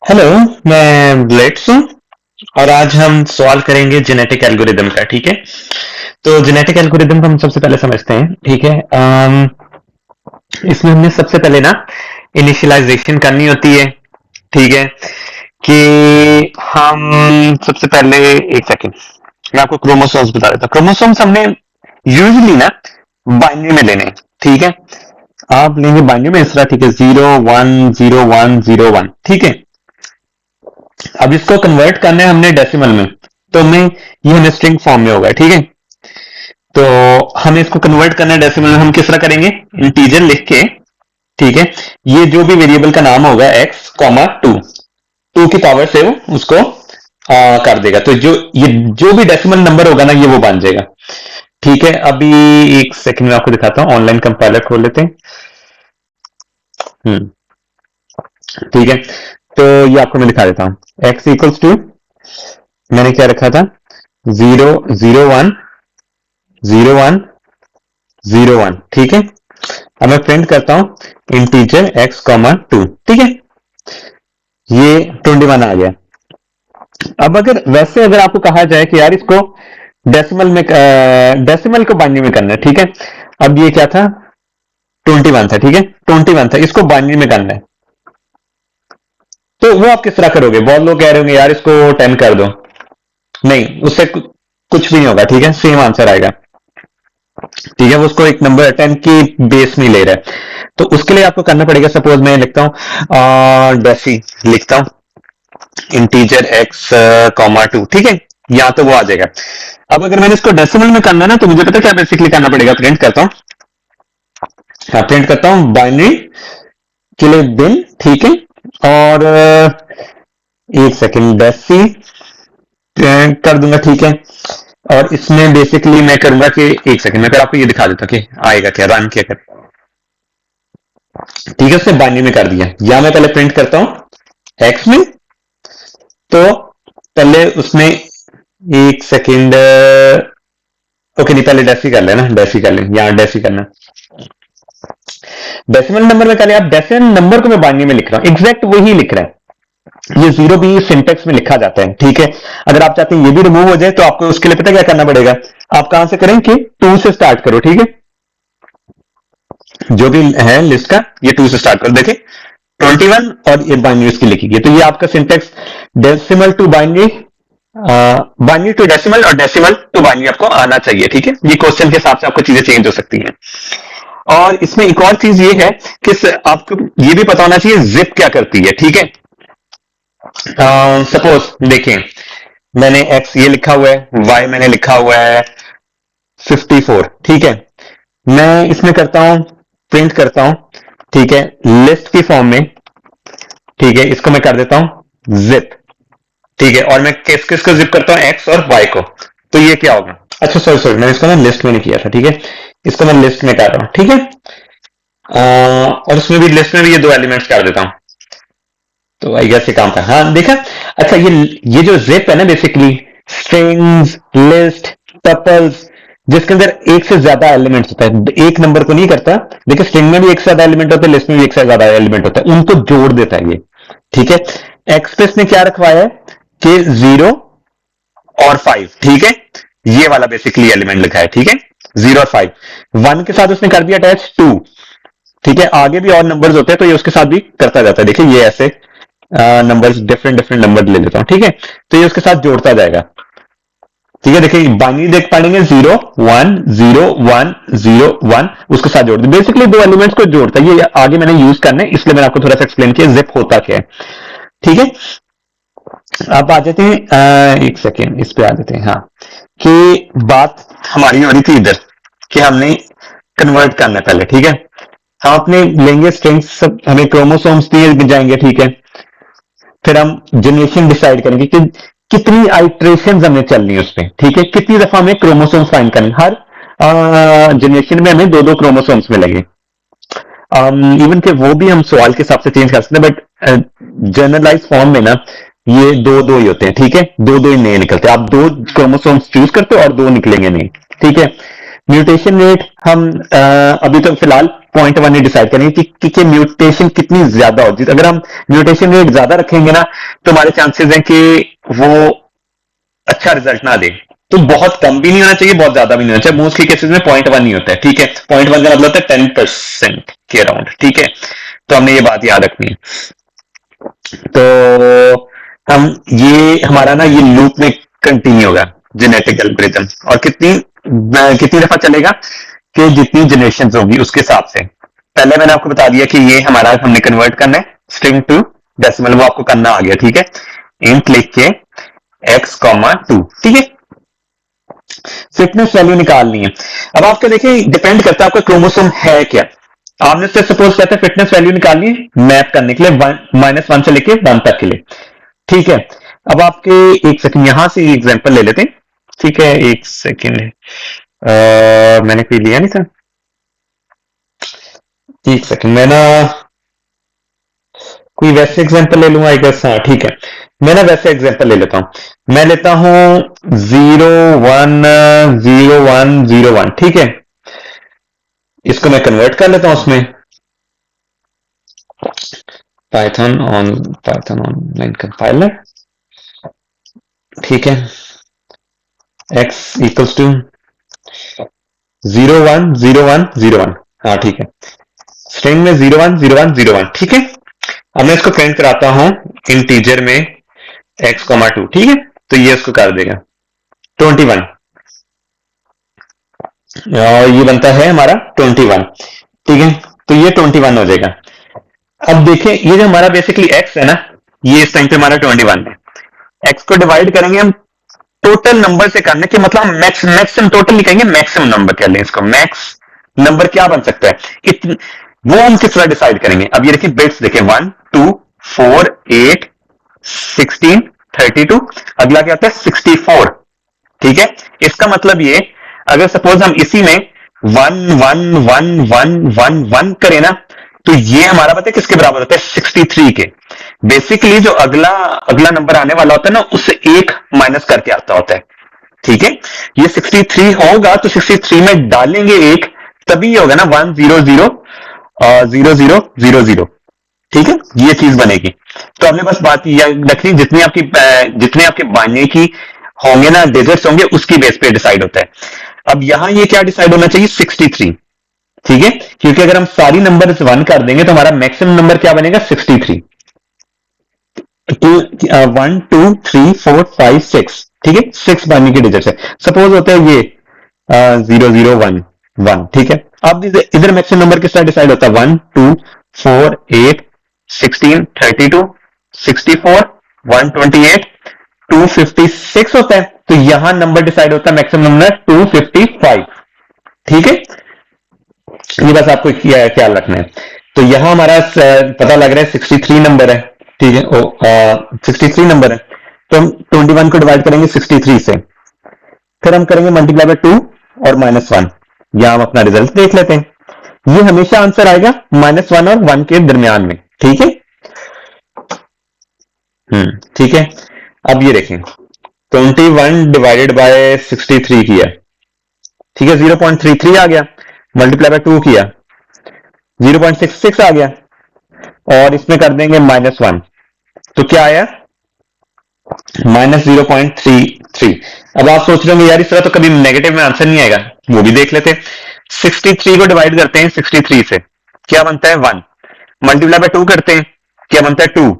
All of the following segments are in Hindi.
हेलो। मैं ब्लेट्स हूँ और आज हम सॉल्व करेंगे जेनेटिक एल्गोरिदम का। ठीक है, तो जेनेटिक एल्गोरिदम को हम सबसे पहले समझते हैं। ठीक है, इसमें हमने सबसे पहले ना इनिशियलाइजेशन करनी होती है। ठीक है, कि हम सबसे पहले एक सेकेंड मैं आपको क्रोमोसोम्स बता देता हूँ। क्रोमोसोम्स हमने यूजुअली ना बाइनरी में लेने हैं। ठीक है, आप लेंगे बाइनरी में इस तरह। ठीक है, 0 1 0 1 0 1। ठीक है, अब इसको कन्वर्ट करना है हमने डेसिमल में, तो हमें ये हमें स्ट्रिंग फॉर्म में होगा। ठीक है, तो हमें इसको कन्वर्ट करना है डेसिमल में। हम किस तरह करेंगे? इंटीजर लिख के, ठीक है, ये जो भी वेरिएबल का नाम होगा x कॉमा 2, 2 की पावर से वो उसको कर देगा। तो जो भी डेसिमल नंबर होगा ना, ये वो बन जाएगा। ठीक है, अभी एक सेकंड में आपको दिखाता हूं। ऑनलाइन कंपाइलर खोल लेते हैं। ठीक है, तो ये आपको मैं दिखा देता हूं। x इक्वल्स टू, मैंने क्या रखा था, 0 0 1 0 1 0 1। ठीक है, अब मैं प्रिंट करता हूं इंटीजर x कॉमा 2। ठीक है, ये 21 आ गया। अब अगर वैसे अगर आपको कहा जाए कि यार इसको डेसिमल में, डेसिमल को बाइनरी में करना है। ठीक है, अब ये क्या था, 21 था। ठीक है, 21 था, इसको बाइनरी में करना है। तो वो आप किस तरह करोगे? बहुत लोग कह रहे होंगे यार इसको 10 कर दो। नहीं, उससे कुछ भी नहीं होगा। ठीक है, सेम आंसर आएगा। ठीक है, वो उसको एक नंबर 10 की बेस नहीं ले रहा है। तो उसके लिए आपको करना पड़ेगा, सपोज मैं लिखता हूं डेसी, लिखता हूं इंटीजर x कॉमा 2। ठीक है, यहां तो वो आ जाएगा। अब अगर मैंने इसको डेसिमल में करना है ना, तो मुझे पता क्या बेसिकली करना पड़ेगा। प्रिंट करता हूं, हाँ प्रिंट करता हूं बाइनरी के लिए बिन। ठीक है, और एक सेकेंड डेसी कर दूंगा। ठीक है, और इसमें बेसिकली मैं करूंगा कि एक सेकंड में फिर आपको ये दिखा देता हूं कि आएगा क्या, रन क्या कर। ठीक है, उसने बाइनरी में कर दिया। या मैं पहले प्रिंट करता हूं एक्स में, तो पहले उसने एक सेकंड, ओके नहीं, पहले डेसी कर लेना, डेसी कर ले, यहां डेसी करना। डेसिमल नंबर में कर लिया। अब डेसिमल नंबर को मैं बाइनरी में लिख रहा हूं, एग्जैक्ट वही लिख रहा है। ये जीरो भी सिंटेक्स में लिखा जाता है। ठीक है, अगर आप चाहते हैं ये भी रिमूव हो जाए, तो आपको उसके लिए पता क्या करना पड़ेगा? आप कहां से करें कि 2 से स्टार्ट करो। ठीक है, जो भी है लिस्ट का, ये 2 से स्टार्ट करो। देखिए 21 और ये बाइनरी उसकी लिखी गई। तो ये आपका syntax decimal to binary, binary to decimal और डेसिमल टू बाइनरी आपको आना चाहिए। ठीक है, ये क्वेश्चन के हिसाब से आपको चीजें चेंज हो सकती हैं। और इसमें एक और चीज ये है कि आपको ये भी पता होना चाहिए जिप क्या करती है। ठीक है, सपोज देखें, मैंने एक्स ये लिखा हुआ है, वाई मैंने लिखा हुआ है 54। ठीक है, मैं इसमें करता हूं, प्रिंट करता हूं। ठीक है, लिस्ट की फॉर्म में। ठीक है, इसको मैं कर देता हूं जिप। ठीक है, और मैं किस किस को जिप करता हूं, एक्स और वाई को। तो ये क्या होगा? अच्छा सॉरी सॉरी, मैंने इसको ना लिस्ट में नहीं किया था। ठीक है, इसको मैं लिस्ट में कर रहा हूं। ठीक है, और उसमें भी लिस्ट में भी ये दो एलिमेंट्स कर देता हूं। तो आई गेस ये काम का, हाँ देखा। अच्छा, ये जो जिप है ना, बेसिकली स्ट्रिंग्स, लिस्ट, टपल्स, जिसके अंदर एक से ज्यादा एलिमेंट्स होता है, एक नंबर को नहीं करता। देखिए स्ट्रिंग में भी एक से ज्यादा एलिमेंट होता है, लिस्ट में भी एक से ज्यादा एलिमेंट होता है, उनको जोड़ देता है ये। ठीक है, एक्सप्रेस ने क्या रखवाया है कि 0 और 5। ठीक है, ये वाला बेसिकली एलिमेंट लिखा है। ठीक है, 0 और 5, 1 के साथ उसने कर दिया अटैच 2। ठीक है, आगे भी और नंबर्स होते हैं, तो ये उसके साथ भी करता जाता है। देखिए ये ऐसे नंबर्स, डिफरेंट डिफरेंट नंबर ले लेता हूं। ठीक है, तो ये उसके साथ जोड़ता जाएगा। ठीक है, देखिए बाइनरी देख पाएंगे 0 1 0 1 0 1, उसके साथ जोड़ दे, बेसिकली दो एलिमेंट्स को जोड़ता है। ये आगे मैंने यूज करना है, इसलिए मैंने आपको थोड़ा सा एक्सप्लेन किया जिप होता क्या है। ठीक है, अब आ जाते हैं, एक सेकेंड इस पे आ जाते हैं। हाँ, कि बात हमारी हो रही थी इधर कि हमने कन्वर्ट करना है पहले। ठीक है, हम अपने लेंगे स्ट्रिंग्स, सब हमें क्रोमोसोम्स दिए जाएंगे। ठीक है, फिर हम जनरेशन डिसाइड करेंगे कि कितनी आइट्रेशन हमें चलनी है उसमें। ठीक है, कितनी दफा हमें क्रोमोसोम्स फाइंड करनी, हर जनरेशन में हमें दो दो क्रोमोसोम्स मिलेंगे। इवन के वो भी हम सवाल के हिसाब से चेंज कर सकते हैं, बट जनरलाइज फॉर्म में ना ये दो दो ही होते हैं। ठीक है, दो दो ही नए निकलते हैं। आप दो क्रोमोसोम्स चूज करते हो और दो निकलेंगे नहीं। ठीक है, म्यूटेशन रेट हम अभी तो फिलहाल 0.1 ही डिसाइड करेंगे कि म्यूटेशन कितनी ज्यादा होगी। अगर हम म्यूटेशन रेट ज्यादा रखेंगे ना तो हमारे चांसेस हैं कि वो अच्छा रिजल्ट ना दे। तो बहुत कम भी नहीं होना चाहिए, बहुत ज्यादा भी नहीं होना चाहिए। मोस्टली केसेस में 0.1 ही होता है, ठीक है। 0.1 का मतलब होता है 10% के अराउंड, ठीक है। तो हमने ये बात याद रखनी है। तो हम ये हमारा ना ये लूप में कंटिन्यू होगा जेनेटिक एल्गोरिथम, और कितनी कितनी दफा चलेगा कि जितनी जनरेशन होगी उसके हिसाब से। पहले मैंने आपको बता दिया कि ये हमारा हमने कन्वर्ट करना है स्ट्रिंग टू डेसिमल, वो आपको करना आ गया, ठीक है। इंट लिख के x,2, ठीक है। फिटनेस वैल्यू निकालनी है। अब आपका देखिए डिपेंड करता है आपका क्रोमोसोम है क्या। आपने से सपोज कहते हैं फिटनेस वैल्यू निकालनी है मैप करने के लिए -1 से लेके 1 तक के लिए, ठीक है। अब आपके एक सेकंड यहां से एग्जांपल ले लेते हैं, ठीक है। एक सेकंड, मैंने कोई लिया नहीं था, एक सेकंड। मैं ना कोई वैसे एग्जांपल ले लूंगा आई गेस, हाँ ठीक है। मैं ना वैसे एग्जांपल ले लेता हूं। मैं लेता हूं 0 1 0 1 0 1, ठीक है। इसको मैं कन्वर्ट कर लेता हूं उसमें पाइथन ऑनलाइन कंपाइलर, ठीक है। x इक्वल्स टू 0 1 0 1 0 1, हाँ ठीक है। स्ट्रिंग में 0 1 0 1 0 1, ठीक है। अब मैं इसको प्रिंट कराता हूं इंटीजर में x,2, ठीक है। तो ये इसको कर देगा 21, और ये बनता है हमारा 21, ठीक है। तो ये 21 हो जाएगा। अब देखें ये जो हमारा बेसिकली x है ना, ये इस टाइम पे हमारा 21 है। x को डिवाइड करेंगे हम टोटल नंबर से करने के, मतलब हम मैक्सिमम टोटल लिखेंगे, मैक्सिमम नंबर कह लें इसको। मैक्स नंबर क्या बन सकता है वो हम किस तरह डिसाइड करेंगे। अब ये देखिए बिट्स देखें 1 2 4 8 16 32, अगला क्या होता है 64, ठीक है। इसका मतलब ये अगर सपोज हम इसी में 1 1 1 1 1 1 करें ना, तो ये हमारा पता है किसके बराबर होता है 63 के। बेसिकली जो अगला अगला नंबर आने वाला होता है ना उससे एक माइनस करके आता होता है, ठीक है। ये 63 होगा तो 63 में डालेंगे एक, तभी होगा ना 1 0 0 0 0 0, ठीक है। ये चीज बनेगी। तो हमने बस बात रखनी जितने आपके बाइनरी की होंगे ना डिजिट्स होंगे उसकी बेस पे डिसाइड होता है। अब यहां ये क्या डिसाइड होना चाहिए 63, ठीक है। क्योंकि अगर हम सारी नंबर 1 कर देंगे तो हमारा मैक्सिमम नंबर क्या बनेगा 63। 1 2 3 4 5 6, ठीक है। 6 बाइनरी की डिजिट है। सपोज होता है ये 0 0 1 1, ठीक है। अब इधर मैक्सिमम नंबर किस तरह डिसाइड होता है 1 2 4 8 16 32 64 128 256 होता है। तो यहां नंबर डिसाइड होता है मैक्सिमम नंबर 255, ठीक है। ये बस आपको ख्याल रखना है। तो यहां हमारा पता लग रहा है 63 नंबर है, ठीक है। 63 नंबर है। तो हम 21 को डिवाइड करेंगे 63 से, फिर हम करेंगे मल्टीप्लाई बाय 2 और -1। यहां हम अपना रिजल्ट देख लेते हैं। ये हमेशा आंसर आएगा -1 और 1 के दरमियान में, ठीक है। ठीक है। अब ये देखें 21 डिवाइडेड बाय 63 किया, ठीक है। 0.33 आ गया, मल्टीप्लाई बाय 2 किया 0.66 आ गया, और इसमें कर देंगे -1, तो क्या आया -0.33। अब आप सोच रहे होंगे यार इस तरह तो कभी नेगेटिव में आंसर नहीं आएगा, वो भी देख लेते हैं। 63 को डिवाइड करते हैं 63 से, क्या बनता है 1, मल्टीप्लाई बाय 2 करते हैं, क्या बनता है 2,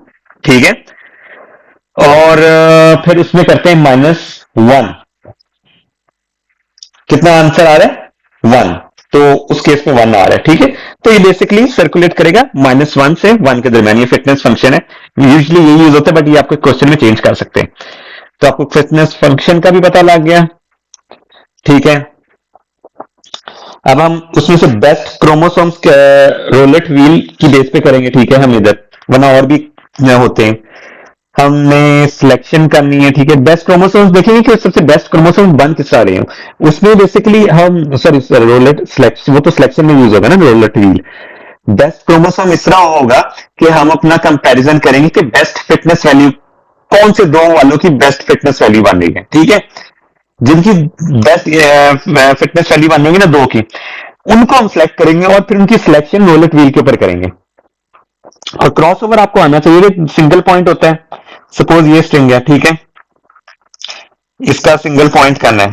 ठीक है। और फिर उसमें करते हैं -1, कितना आंसर आ रहा है 1, तो उस केस में 1 आ रहा है, ठीक है। तो ये बेसिकली सर्कुलेट करेगा -1 से 1 के दरमियान। ये फिटनेस फंक्शन है, यूजुअली ये यूज होता है, बट ये आपको क्वेश्चन में चेंज कर सकते हैं। तो आपको फिटनेस फंक्शन का भी पता लग गया, ठीक है। अब हम उसमें से बेस्ट क्रोमोसोम्स रोलेट व्हील की बेस पे करेंगे, ठीक है। हम इधर वरना और भी होते हैं, हमने सिलेक्शन करनी है, ठीक है। बेस्ट क्रोमोसोम्स देखेंगे कि सबसे बेस्ट क्रोमोसोम्स बन किस रहे हैं उसमें। बेसिकली हम सॉरी रोलेट सिलेक्शन, वो तो सिलेक्शन में यूज होगा ना रोलेट व्हील। बेस्ट क्रोमोसोम इस तरह होगा कि हम अपना कंपैरिजन करेंगे कि बेस्ट फिटनेस वैल्यू कौन से दो वालों की बेस्ट फिटनेस वैल्यू बन रही है, ठीक है। जिनकी बेस्ट फिटनेस वैल्यू बनेगी ना 2 की, उनको हम सिलेक्ट करेंगे और फिर उनकी सिलेक्शन रोलेट व्हील के ऊपर करेंगे। और क्रॉस ओवर आपको आना चाहिए, सिंगल पॉइंट होता है। सपोज ये स्ट्रिंग है, ठीक है, इसका सिंगल पॉइंट करना है,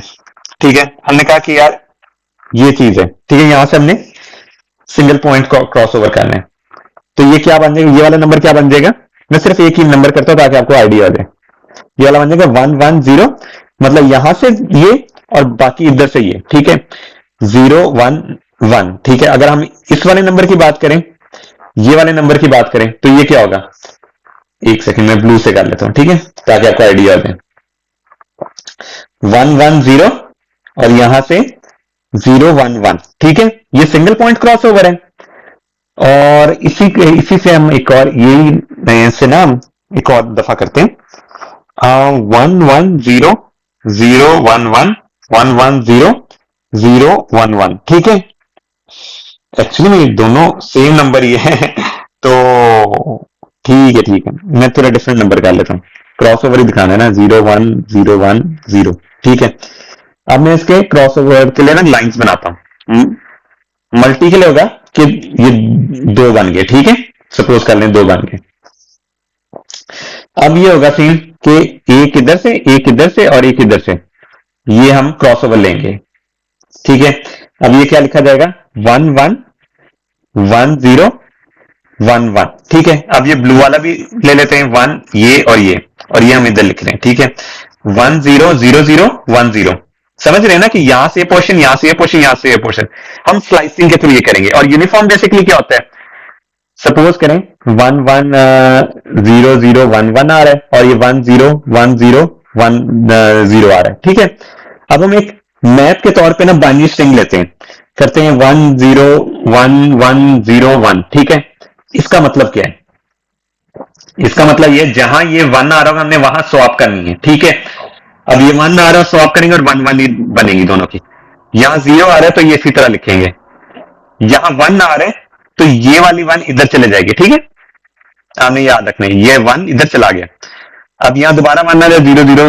ठीक है। हमने कहा कि यार ये चीज है, ठीक है, यहां से हमने सिंगल पॉइंट क्रॉस ओवर करना है। तो ये क्या बन जाएगा, ये वाला नंबर क्या बन जाएगा, मैं सिर्फ एक ही नंबर करता हूं ताकि आपको आइडिया हो जाए। ये वाला बन जाएगा 110, मतलब यहां से ये और बाकी इधर से ये, ठीक है, 011, ठीक है। अगर हम इस वाले नंबर की बात करें, ये वाले नंबर की बात करें, तो ये क्या होगा, एक सेकंड में ब्लू से कर लेता हूं, ठीक है, ताकि आपको आइडिया हो जाए। 110 और यहां से 011, ठीक है, ये सिंगल पॉइंट क्रॉस ओवर है। और इसी से हम एक और यही से ना हम एक और दफा करते हैं, 110 011 110 011, ठीक है। एक्चुअली में दोनों सेम नंबर ही है तो ठीक है, मैं थोड़ा डिफरेंट नंबर कर लेता हूँ, क्रॉस ओवर ही दिखाना है ना, 01010, ठीक है। अब मैं इसके क्रॉस ओवर के लिए ना लाइंस बनाता हूँ। मल्टी के लिए होगा कि ये 2 बन गए, ठीक है, सपोज कर लें 2 बन गए। अब ये होगा सीन कि एक इधर से, एक इधर से और एक इधर से, ये हम क्रॉस ओवर लेंगे, ठीक है। अब ये क्या लिखा जाएगा, 111011, ठीक है। अब ये ब्लू वाला भी ले लेते हैं, 1 ये और ये हम इधर लिख रहे हैं, ठीक है, 100010, समझ रहे हैं ना कि यहां से पोर्शन, यहां से पोर्शन, यहां से पोर्शन, हम स्लाइसिंग के थ्रू ये करेंगे। और यूनिफॉर्म बेसिकली क्या होता है, सपोज करें 110011 आ रहा है और ये 101010 आ रहा है, ठीक है। अब हम एक मैथ के तौर पे ना बाइनरी स्ट्रिंग लेते हैं, करते हैं 101101, ठीक है। इसका मतलब क्या है, इसका मतलब ये जहां ये 1 आ रहा होगा हमने वहां स्वैप करनी है, ठीक है। अब ये 1 आ रहा है, स्वैप करेंगे और 1 1 ही बनेगी दोनों की। यहां 0 आ रहा है तो ये इसी तरह लिखेंगे, यहां 1 आ रहा है तो ये वाली 1 इधर चले जाएगी, ठीक है। आपने याद रखना है, ये 1 इधर चला गया। अब यहां दोबारा 1 आ रहा है,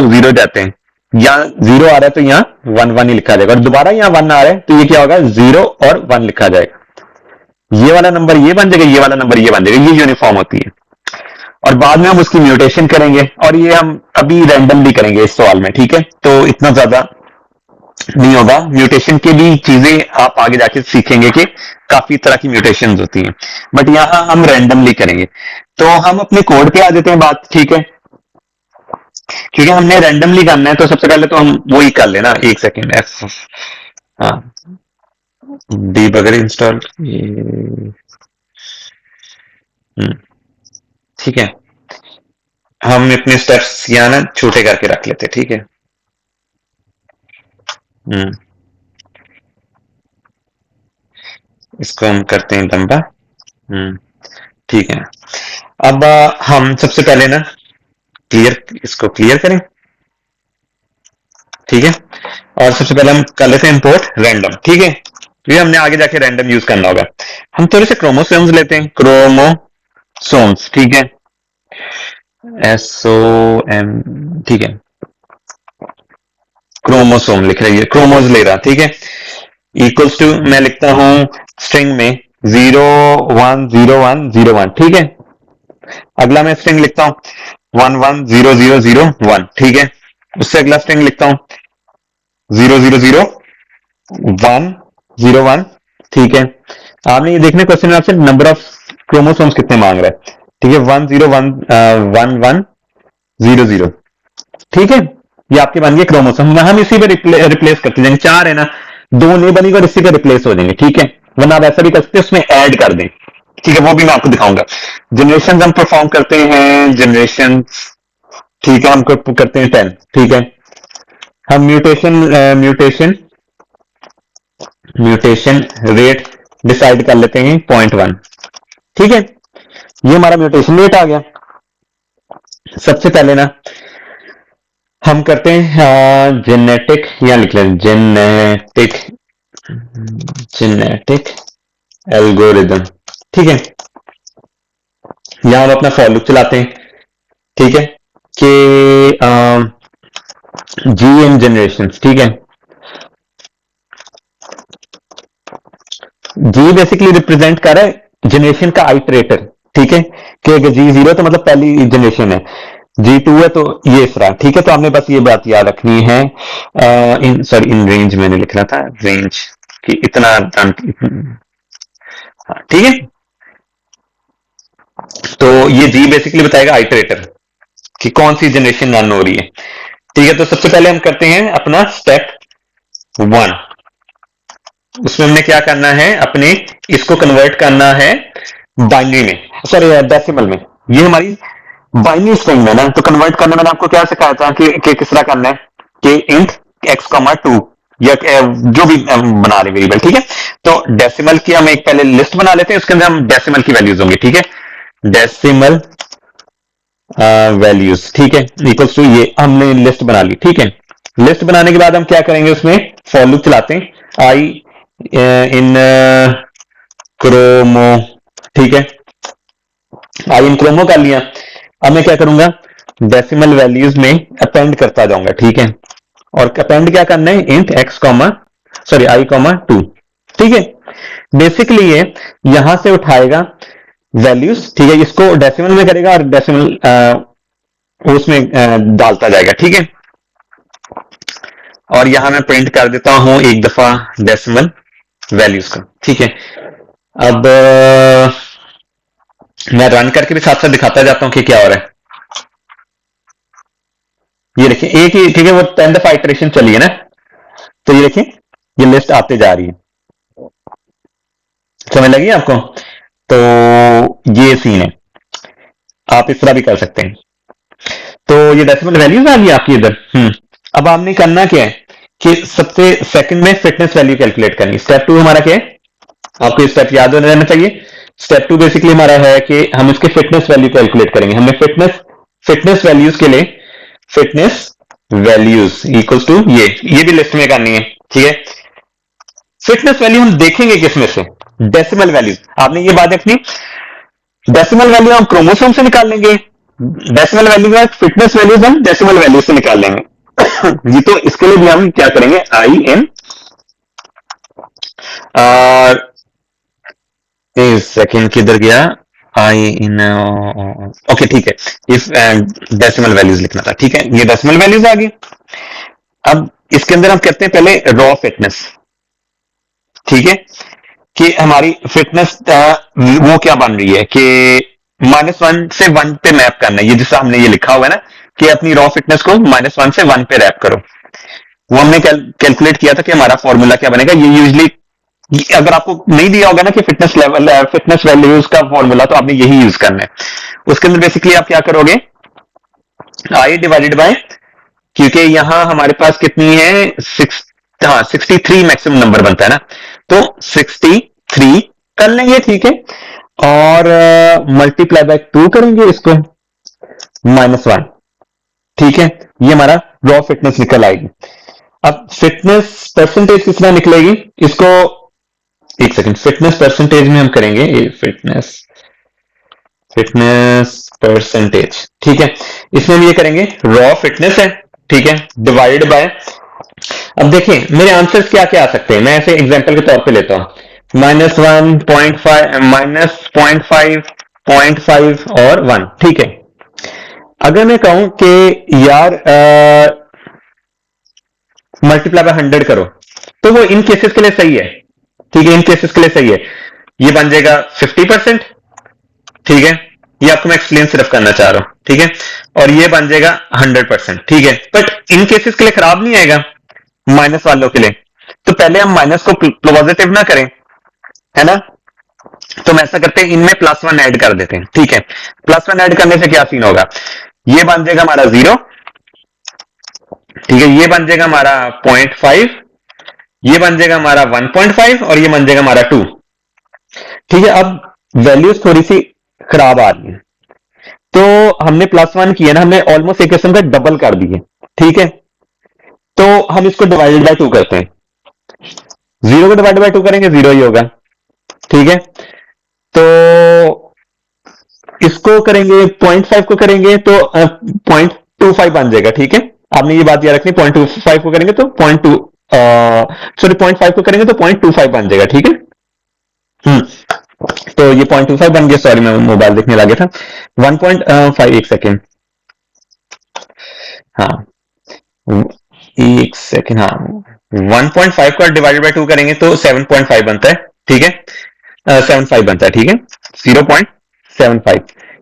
000 जाते हैं, यहां 0 आ रहा है तो यहां 1 1 ही लिखा जाएगा, और दोबारा यहां 1 आ रहा है तो ये क्या होगा, 0 और 1 लिखा जाएगा। ये वाला नंबर ये बन जाएगा, ये वाला नंबर ये बन जाएगा, ये यूनिफॉर्म होती है। और बाद में हम उसकी म्यूटेशन करेंगे, और ये हम अभी रैंडमली करेंगे इस सवाल में, ठीक है। तो इतना ज्यादा नहीं होगा, म्यूटेशन की भी चीजें आप आगे जाके सीखेंगे कि काफी तरह की म्यूटेशन होती हैं, बट यहां हम रैंडमली करेंगे। तो हम अपने कोड पे आ जाते हैं बात, ठीक है, क्योंकि हमने रैंडमली करना है। तो सबसे पहले तो हम वो ही कर लेना, एक सेकेंड, हाँ, डीबगर इंस्टॉल, ठीक है। हम अपने स्टेप्स यहाँ ना छोटे करके रख लेते, ठीक है। इसको हम करते हैं लंबा, ठीक है। अब हम सबसे पहले ना इसको क्लियर करें, ठीक है। और सबसे पहले हम कर लेते हैं इंपोर्ट रैंडम, ठीक है, क्योंकि हमने आगे जाके रैंडम यूज करना होगा। हम थोड़े से क्रोमोसोम्स लेते हैं, क्रोमोसोम्स, ठीक है, SOM, ठीक है, क्रोमोसोम लिख रही है, क्रोमोज ले रहा, ठीक है। इक्वल्स टू मैं लिखता हूं स्ट्रिंग में 010101, ठीक है। अगला मैं स्ट्रिंग लिखता हूं 110001, ठीक है। उससे अगला स्ट्रिंग लिखता हूं 0000101, ठीक है। आपने ये देखने क्वेश्चन में आपसे नंबर ऑफ क्रोमोसोम्स कितने मांग रहा है, ठीक है, 101100, ठीक है। ये आपके बन गए क्रोमोसोम, हम इसी पे रिप्लेस करते जाएंगे, 4 है ना, 2 नहीं बनेगा और इसी पे रिप्लेस हो जाएंगे, ठीक है। वरना आप ऐसा भी कर सकते हैं, उसमें ऐड कर दें, ठीक है, वो भी मैं आपको दिखाऊंगा। जनरेशन हम परफॉर्म करते हैं, जनरेशन, ठीक है, हम करते हैं 10, ठीक है। हम म्यूटेशन रेट डिसाइड कर लेते हैं 0.1, ठीक है। ये हमारा म्यूटेशन रेट आ गया। सबसे पहले ना हम करते हैं जेनेटिक, यहां लिख लें जेनेटिक एल्गोरिदम, ठीक है। यहां हम अपना फॉर लूप चलाते हैं, ठीक है, कि जी इन जनरेशन, ठीक है। जी बेसिकली रिप्रेजेंट कर रहा है जनरेशन का आइटरेटर, ठीक है। कि अगर जी जीरो तो मतलब पहली जनरेशन है, जी टू है तो ये इस तरह, ठीक है। तो आपने बस ये बात याद रखनी है। इन सॉरी इन रेंज मैंने लिखना था, रेंज कि इतना ठीक है। तो ये जी बेसिकली बताएगा आइटरेटर कि कौन सी जनरेशन रन हो रही है, ठीक है। तो सबसे पहले हम करते हैं अपना स्टेप वन। उसमें हमने क्या करना है, अपने इसको कन्वर्ट करना है बाइनरी में, सॉरी डेसिमल में। ये हमारी बाइनरी स्ट्रिंग है ना, तो कन्वर्ट करने मैंने आपको क्या सिखाया था कि किस तरह करना है कि इंट एक्स कॉमा टू या जो भी बना रहे वेरिएबल, ठीक है। तो डेसिमल की हम एक पहले लिस्ट बना लेते हैं, उसके अंदर हम डेसिमल की वैल्यूज होंगी, ठीक है। डेसिमल वैल्यूज, ठीक है, इक्वल्स टू ये हमने लिस्ट बना ली, ठीक है। लिस्ट बनाने के बाद हम क्या करेंगे, उसमें फॉर लूप चलाते हैं, आई इन क्रोमो, ठीक है। आई इन क्रोमो कर लिया। अब मैं क्या करूंगा, डेसिमल वैल्यूज में अपेंड करता जाऊंगा, ठीक है। और अपेंड क्या करना है, int x comma sorry I comma two, ठीक है। बेसिकली ये यहां से उठाएगा वैल्यूज, ठीक है, इसको डेसिमल में करेगा और डेसिमल उसमें डालता जाएगा, ठीक है। और यहां मैं प्रिंट कर देता हूं एक दफा डेसिमल वैल्यूज का, ठीक है। अब मैं रन करके भी साथ साथ दिखाता जाता हूं कि क्या हो रहा है। ये देखिए एक ही, ठीक है, वो 10 दफा इटरेशन चली है ना, तो ये देखिए ये लिस्ट आते जा रही है, समझ लगी आपको। तो ये सीन है, आप इस तरह भी कर सकते हैं। तो ये डेसिमल वैल्यूज आ गई आपकी इधर। अब आपने करना क्या है कि सबसे सेकंड में फिटनेस वैल्यू कैलकुलेट करनी। स्टेप टू हमारा क्या है, आपको स्टेप याद रहना चाहिए। स्टेप टू बेसिकली हमारा है कि हम इसके फिटनेस वैल्यू कैलकुलेट करेंगे। हमें फिटनेस फिटनेस वैल्यूज के लिए फिटनेस वैल्यूज इक्वल्स टू ये भी लिस्ट में करनी है, ठीक है। फिटनेस वैल्यू हम देखेंगे किसमें से, डेसिमल वैल्यूज। आपने ये बात देखनी, डेसिमल वैल्यू हम क्रोमोसोम से निकाल लेंगे, डेसिमल वैल्यू का फिटनेस वैल्यूज हम डेसिमल वैल्यू से निकाल लेंगे। जी तो इसके लिए भी हम क्या करेंगे, आई एन सेकेंड किधर गया, आई इन ओके, ठीक है। इस डेसिमल वैल्यूज लिखना था, ठीक है। ये डेसिमल वैल्यूज आ गई। अब इसके अंदर हम कहते हैं पहले रॉ फिटनेस, ठीक है, कि हमारी फिटनेस वो क्या बन रही है कि -1 से 1 पे मैप करना है। ये जिससे हमने ये लिखा हुआ है ना कि अपनी रॉ फिटनेस को -1 से 1 पे रैप करो, वो हमने कैलकुलेट किया था कि हमारा फॉर्मूला क्या बनेगा। ये यूजली अगर आपको नहीं दिया होगा ना कि फिटनेस लेवल फिटनेस वैल्यूज का फॉर्मूला, तो आपने यही यूज करना है। उसके अंदर बेसिकली आप क्या करोगे, आई डिवाइडेड बाय, क्योंकि यहां हमारे पास कितनी है, 63 मैक्सिमम नंबर बनता है ना, तो 63 कर लेंगे, ठीक है। और मल्टीप्लाई बाय 2 करेंगे इसको, -1, ठीक है। ये हमारा रॉ फिटनेस निकल आएगी। अब फिटनेस परसेंटेज किस तरह निकलेगी, इसको एक सेकंड, फिटनेस परसेंटेज में हम करेंगे फिटनेस फिटनेस परसेंटेज, ठीक है। इसमें भी ये करेंगे रॉ फिटनेस है, ठीक है, डिवाइड बाय। अब देखें मेरे आंसर्स क्या क्या आ सकते हैं, मैं ऐसे एग्जांपल के तौर पे लेता हूं, -1, 0.5, -0.5, 0.5 और 1, ठीक है। अगर मैं कहूं कि यार मल्टीप्लाई बाय 100 करो, तो वो इन केसेस के लिए सही है, ठीक है, इन केसेस के लिए सही है। ये बन जाएगा 50%, ठीक है। ये आपको मैं एक्सप्लेन सिर्फ करना चाह रहा हूं, ठीक है। और ये बन जाएगा 100%, ठीक है। बट इन केसेस के लिए खराब नहीं आएगा, माइनस वालों के लिए। तो पहले हम माइनस को पॉजिटिव ना करें, है ना। तो हम ऐसा करते हैं, इनमें +1 ऐड कर देते हैं, ठीक है। +1 ऐड करने से क्या सीन होगा, ये बन जाएगा हमारा 0, ठीक है। ये बन जाएगा हमारा 0.5, ये बन जाएगा हमारा 1.5 और ये बन जाएगा हमारा 2, ठीक है। अब वैल्यूज थोड़ी सी खराब आ रही है, तो हमने +1 किया ना, हमने ऑलमोस्ट एक किस्म का डबल कर दिए, ठीक है। तो हम इसको डिवाइडेड बाय 2 करते हैं, 0 को डिवाइड बाय 2 करेंगे 0 ही होगा, ठीक है। तो इसको करेंगे 0.5 को करेंगे तो 0.25 बन जाएगा, ठीक है। आपने ये बात याद रखनी, 0.25 को करेंगे तो 0.5 को करेंगे तो 0.25 बन जाएगा, ठीक है। तो ये 0.25 बन गया, सॉरी मैं मोबाइल देखने लगा था। 1.5, एक सेकेंड, हाँ एक सेकेंड, हाँ 1.5 को डिवाइडेड बाय 2 करेंगे तो 7.5 बनता है, ठीक है, 75 बनता है, ठीक है, 0.75।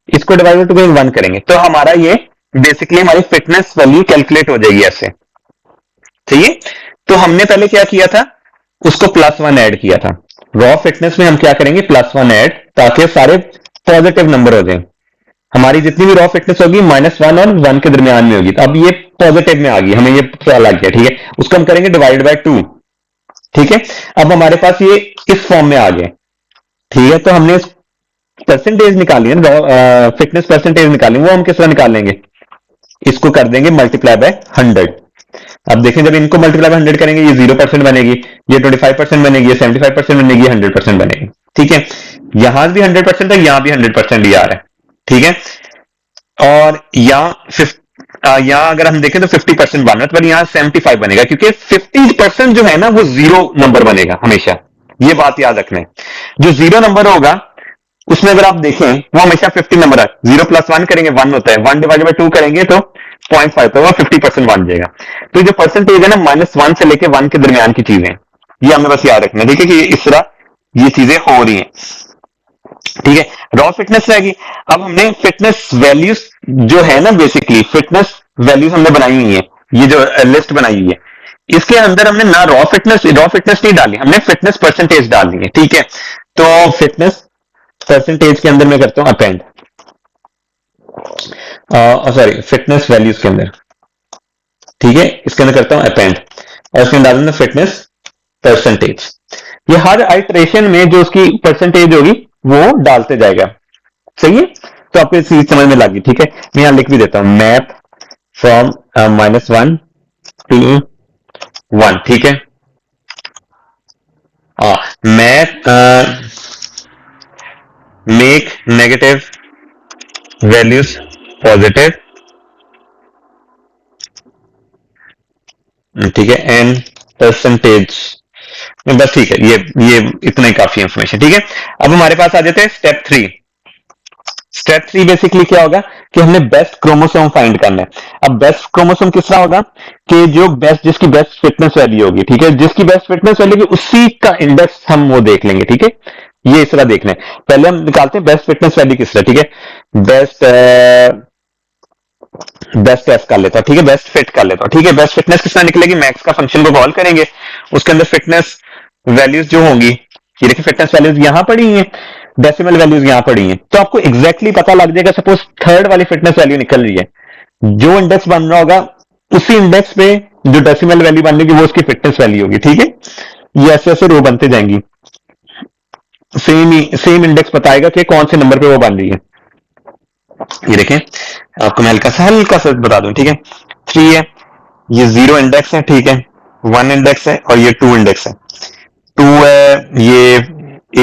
इसको डिवाइड बाय 2 करेंगे 1 करेंगे तो हमारा ये बेसिकली हमारी फिटनेस वैल्यू कैलकुलेट हो जाएगी ऐसे, ठीक है। तो हमने पहले क्या किया था, उसको +1 ऐड किया था। रॉ फिटनेस में हम क्या करेंगे, +1 ऐड, ताकि सारे पॉजिटिव नंबर हो जाए। हमारी जितनी भी रॉ फिटनेस होगी -1 और 1 के दरमियान में होगी। अब ये पॉजिटिव में आ गई, हमें ये पता लग गया, ठीक है। उसको हम करेंगे डिवाइड बाय 2, ठीक है। अब हमारे पास ये इस फॉर्म में आ गए, ठीक है। तो हमने परसेंटेज निकाली है, फिटनेस परसेंटेज निकाली, वो हम किस तरह निकालेंगे, इसको कर देंगे मल्टीप्लाई बाय 100। अब देखें जब इनको मल्टीप्लाई बाय 100 करेंगे, ये 0% बनेगी, ये 25% बनेगी, ये 75% बनेगी, ये 100% बनेगी, ठीक है। यहां भी 100% है, यहां भी 100% ही आ रहा है, ठीक है। और यहाँ अगर हम देखें तो 50% बन रहा है, तो यहाँ 75 बनेगा, क्योंकि 50% जो है ना वो जीरो नंबर बनेगा हमेशा, ये बात याद रखना है। जो जीरो नंबर होगा उसमें अगर आप देखें वो हमेशा 50 नंबर है। 0 + 1 करेंगे 1 होता है, 1 डिवाइडेड बाय 2 करेंगे तो 0.5, तो वो 50% बन जाएगा। तो जो परसेंटेज है ना, -1 से लेके 1 के दरमियान की चीजें, ये हमें बस याद रखना है। देखिए कि इस तरह ये चीजें हो रही हैं, ठीक है। रॉ फिटनेस रहेगी। अब हमने फिटनेस वैल्यूज जो है ना, बेसिकली फिटनेस वैल्यूज हमने बनाई हुई है, ये जो लिस्ट बनाई हुई है, इसके अंदर हमने ना रॉ फिटनेस नहीं डाली, हमने फिटनेस परसेंटेज डालनी है, ठीक है। तो फिटनेस परसेंटेज के अंदर मैं करता हूं अपेंड, सॉरी फिटनेस वैल्यूज के अंदर, ठीक है, इसके अंदर करता हूं अपेंड, और इसके अंदर डाल दूंगा फिटनेस परसेंटेज। ये हर आइटरेशन में जो उसकी परसेंटेज होगी वो डालते जाएगा, सही है। तो आपको चीज समझ में लगी, ठीक है। मैं यहां लिख भी देता हूं, मैप फ्रॉम -1 to 1, ठीक है। Map make negative values positive, ठीक है, एंड परसेंटेज, बस ठीक है, ये इतना ही काफी इंफॉर्मेशन, ठीक है। अब हमारे पास आ जाते हैं स्टेप 3। स्टेप 3 बेसिकली क्या होगा कि हमने बेस्ट क्रोमोसोम फाइंड करना है। अब बेस्ट क्रोमोसोम किस तरह होगा कि जो बेस्ट, जिसकी बेस्ट फिटनेस वैल्यू होगी, ठीक है, जिसकी बेस्ट फिटनेस वैल्यू होगी उसी का इंडेक्स हम वो देख लेंगे, ठीक है। ये इस तरह देखना है। पहले हम निकालते हैं बेस्ट फिटनेस वैल्यू किस तरह, ठीक है। बेस्ट एफ कर लेता हूं, ठीक है, बेस्ट फिट कर लेता हूं, ठीक है। बेस्ट फिटनेस किस तरह निकलेगी, मैक्स का फंक्शन को कॉल करेंगे, उसके अंदर फिटनेस वैल्यूज जो होंगी, ये देखिए फिटनेस वैल्यूज यहां पड़ी हैं, डेसिमल वैल्यूज यहां पड़ी हैं, तो आपको एग्जैक्टली पता लग जाएगा। सपोज थर्ड वाली फिटनेस वैल्यू निकल रही है, जो इंडेक्स बन रहा होगा उसी इंडेक्स पे जो डेसिमल वैल्यू बन रही वो उसकी फिटनेस वैल्यू होगी, ठीक है। ये ऐसे ऐसे रो बनते जाएंगी, सेम इंडेक्स बताएगा कि कौन से नंबर पे वो बन रही है। ये देखें, आपको मैं हल्का सा बता दूं, ठीक है। 3 है, ये 0 इंडेक्स है, ठीक है, 1 इंडेक्स है, और ये 2 इंडेक्स है। 2 है, ये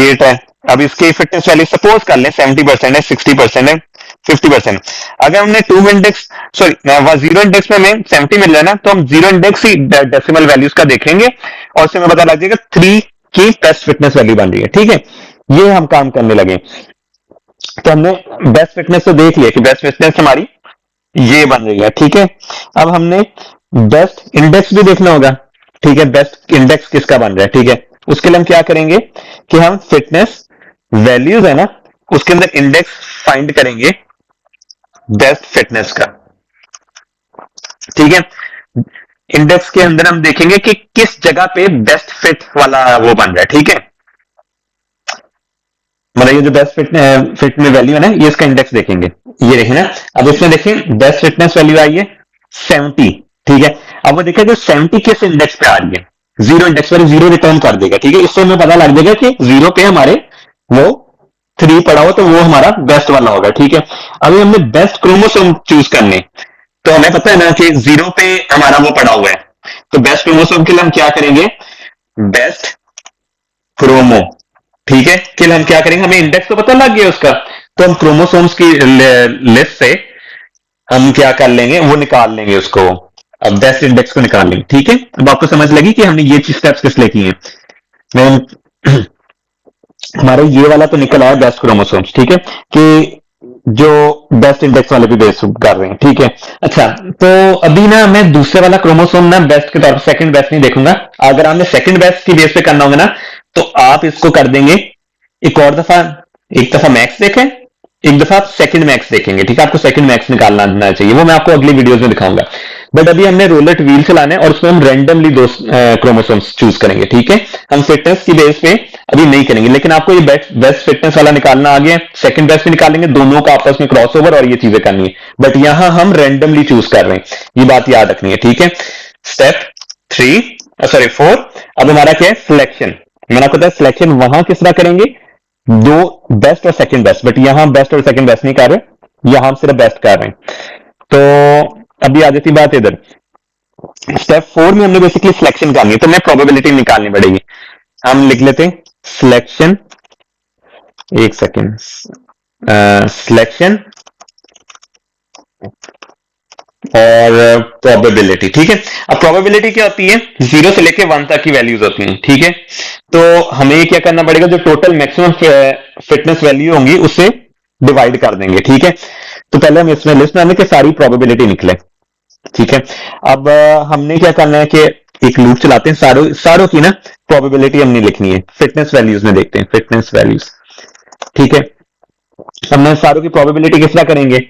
8 है। अब इसकी फिटनेस वैल्यू सपोज कर लें 70% है, 60% है, 50%। अगर हमने 2 इंडेक्स, सॉरी 0 इंडेक्स में हमें 70 मिल रहा है ना, तो हम 0 इंडेक्स ही डेसिमल वैल्यूज का देखेंगे और उससे हमें पता लग जाएगा 3 की बेस्ट फिटनेस वैल्यू बन रही है, ठीक है। ये हम काम करने लगे। तो हमने बेस्ट फिटनेस तो देख लिया कि बेस्ट फिटनेस हमारी ये बन रही है, ठीक है। अब हमने बेस्ट इंडेक्स भी देखना होगा, ठीक है, बेस्ट इंडेक्स किसका बन रहा है, ठीक है। उसके लिए हम क्या करेंगे कि हम फिटनेस वैल्यूज है ना, उसके अंदर इंडेक्स फाइंड करेंगे बेस्ट फिटनेस का, ठीक है। इंडेक्स के अंदर हम देखेंगे कि किस जगह पे बेस्ट फिट वाला वो बन रहा है, ठीक है। मतलब ये जो बेस्ट फिट में वैल्यू है ना, ये इसका इंडेक्स देखेंगे, ये देखें ना। अब इसमें देखें बेस्ट फिटनेस वैल्यू आई है 70, ठीक है। अब वो देखिए कि 70 किस इंडेक्स पे आ रही है, 0 इंडेक्स पर 0 रिटर्न कर देगा, ठीक है। इससे हमें पता लग जाएगा कि 0 पे हमारे वो 3 पड़ा हो तो वो हमारा बेस्ट वाला होगा, ठीक है। अभी हमने बेस्ट क्रोमोसोम चूज करने, तो हमें पता है ना कि 0 पे हमारा वो पड़ा हुआ है, तो बेस्ट क्रोमोसोम के लिए हम क्या करेंगे, बेस्ट क्रोमो, ठीक है, कि हम क्या करेंगे, हमें इंडेक्स तो पता लग गया उसका, तो हम क्रोमोसोम्स की लिस्ट से हम क्या कर लेंगे, वो निकाल लेंगे उसको, अब बेस्ट इंडेक्स को निकाल लेंगे। ठीक है, अब आपको समझ लगी कि हमने ये स्टेप्स किस लिए किए हैं। मैं हमारा ये वाला तो निकल आया बेस्ट क्रोमोसोम्स। ठीक है, कि जो बेस्ट इंडेक्स वाले भी बेस कर रहे हैं। ठीक है, अच्छा, तो अभी ना मैं दूसरे वाला क्रोमोसोम ना बेस्ट के तौर पर सेकंड बेस्ट नहीं देखूंगा। अगर आपने सेकंड बेस्ट की बेस पे करना होगा ना, तो आप इसको कर देंगे एक और दफा। एक दफा मैक्स देखें, एक दफा आप सेकंड मैक्स देखेंगे। ठीक है, आपको सेकंड मैक्स निकालना आना चाहिए, वो मैं आपको अगली वीडियोस में दिखाऊंगा। बट अभी हमने रोलेट व्हील चलाना है और उसमें हम रैंडमली दो क्रोमोसोम्स चूज करेंगे। ठीक है, हम फिटनेस की बेस पे अभी नहीं करेंगे, लेकिन आपको ये बेस्ट फिटनेस वाला निकालना आ गया, सेकंड बेस्ट भी निकालेंगे, दोनों का आपस में क्रॉस ओवर और ये चीजें करनी है। बट यहां हम रैंडमली चूज कर रहे हैं, ये बात याद रखनी है। ठीक है, स्टेप 4। अब हमारा क्या है, सिलेक्शन। मैंने आपको बताया सिलेक्शन वहां किस तरह करेंगे, दो बेस्ट और सेकंड बेस्ट, बट यहां बेस्ट और सेकंड बेस्ट नहीं कर रहे, यहां हम सिर्फ बेस्ट कर रहे हैं। तो अभी आ जाती बात इधर, स्टेप 4 में हमने बेसिकली सिलेक्शन करनी है, तो हमें प्रोबेबिलिटी निकालनी पड़ेगी। हम लिख लेते हैं सिलेक्शन, एक सेकेंड, सिलेक्शन और प्रोबेबिलिटी। ठीक है, अब प्रोबेबिलिटी क्या होती है, 0 से लेके 1 तक की वैल्यूज होती हैं। ठीक है, तो हमें क्या करना पड़ेगा, जो टोटल मैक्सिमम फिटनेस वैल्यू होंगी उससे डिवाइड कर देंगे। ठीक है, तो पहले हम इसमें लिस्ट में आने के सारी प्रोबेबिलिटी निकले। ठीक है, अब हमने क्या करना है कि एक लूप चलाते हैं, सारों की ना प्रोबेबिलिटी हमने लिखनी है। फिटनेस वैल्यूज में देखते हैं, फिटनेस वैल्यूज। ठीक है, हमने सारों की प्रोबेबिलिटी किस तरह करेंगे,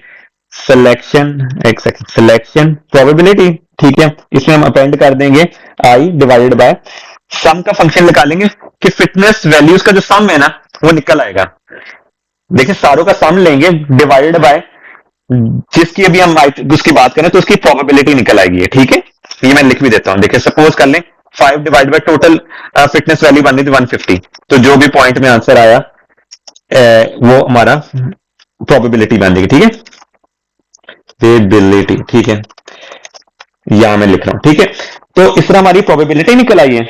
सिलेक्शन, एक सेकंड, सिलेक्शन प्रोबेबिलिटी। ठीक है, इसमें हम अपेंड कर देंगे आई डिवाइडेड बाय सम का फंक्शन निकालेंगे कि फिटनेस वैल्यूज का जो सम है ना वो निकल आएगा। देखिए, सारों का सम लेंगे डिवाइडेड बाय जिसकी अभी हम उसकी बात करें तो उसकी प्रोबेबिलिटी निकल आएगी। ठीक है, ये मैं लिख भी देता हूं। देखिए, सपोज कर लें 5 divide by total fitness value बन रही थी 150, तो जो भी पॉइंट में आंसर आया वो हमारा प्रोबेबिलिटी बन जाएगी। ठीक है, प्रोबेबिलिटी। ठीक है, यहां मैं लिख रहा हूं। ठीक है, तो इस तरह हमारी प्रोबेबिलिटी निकल आई है।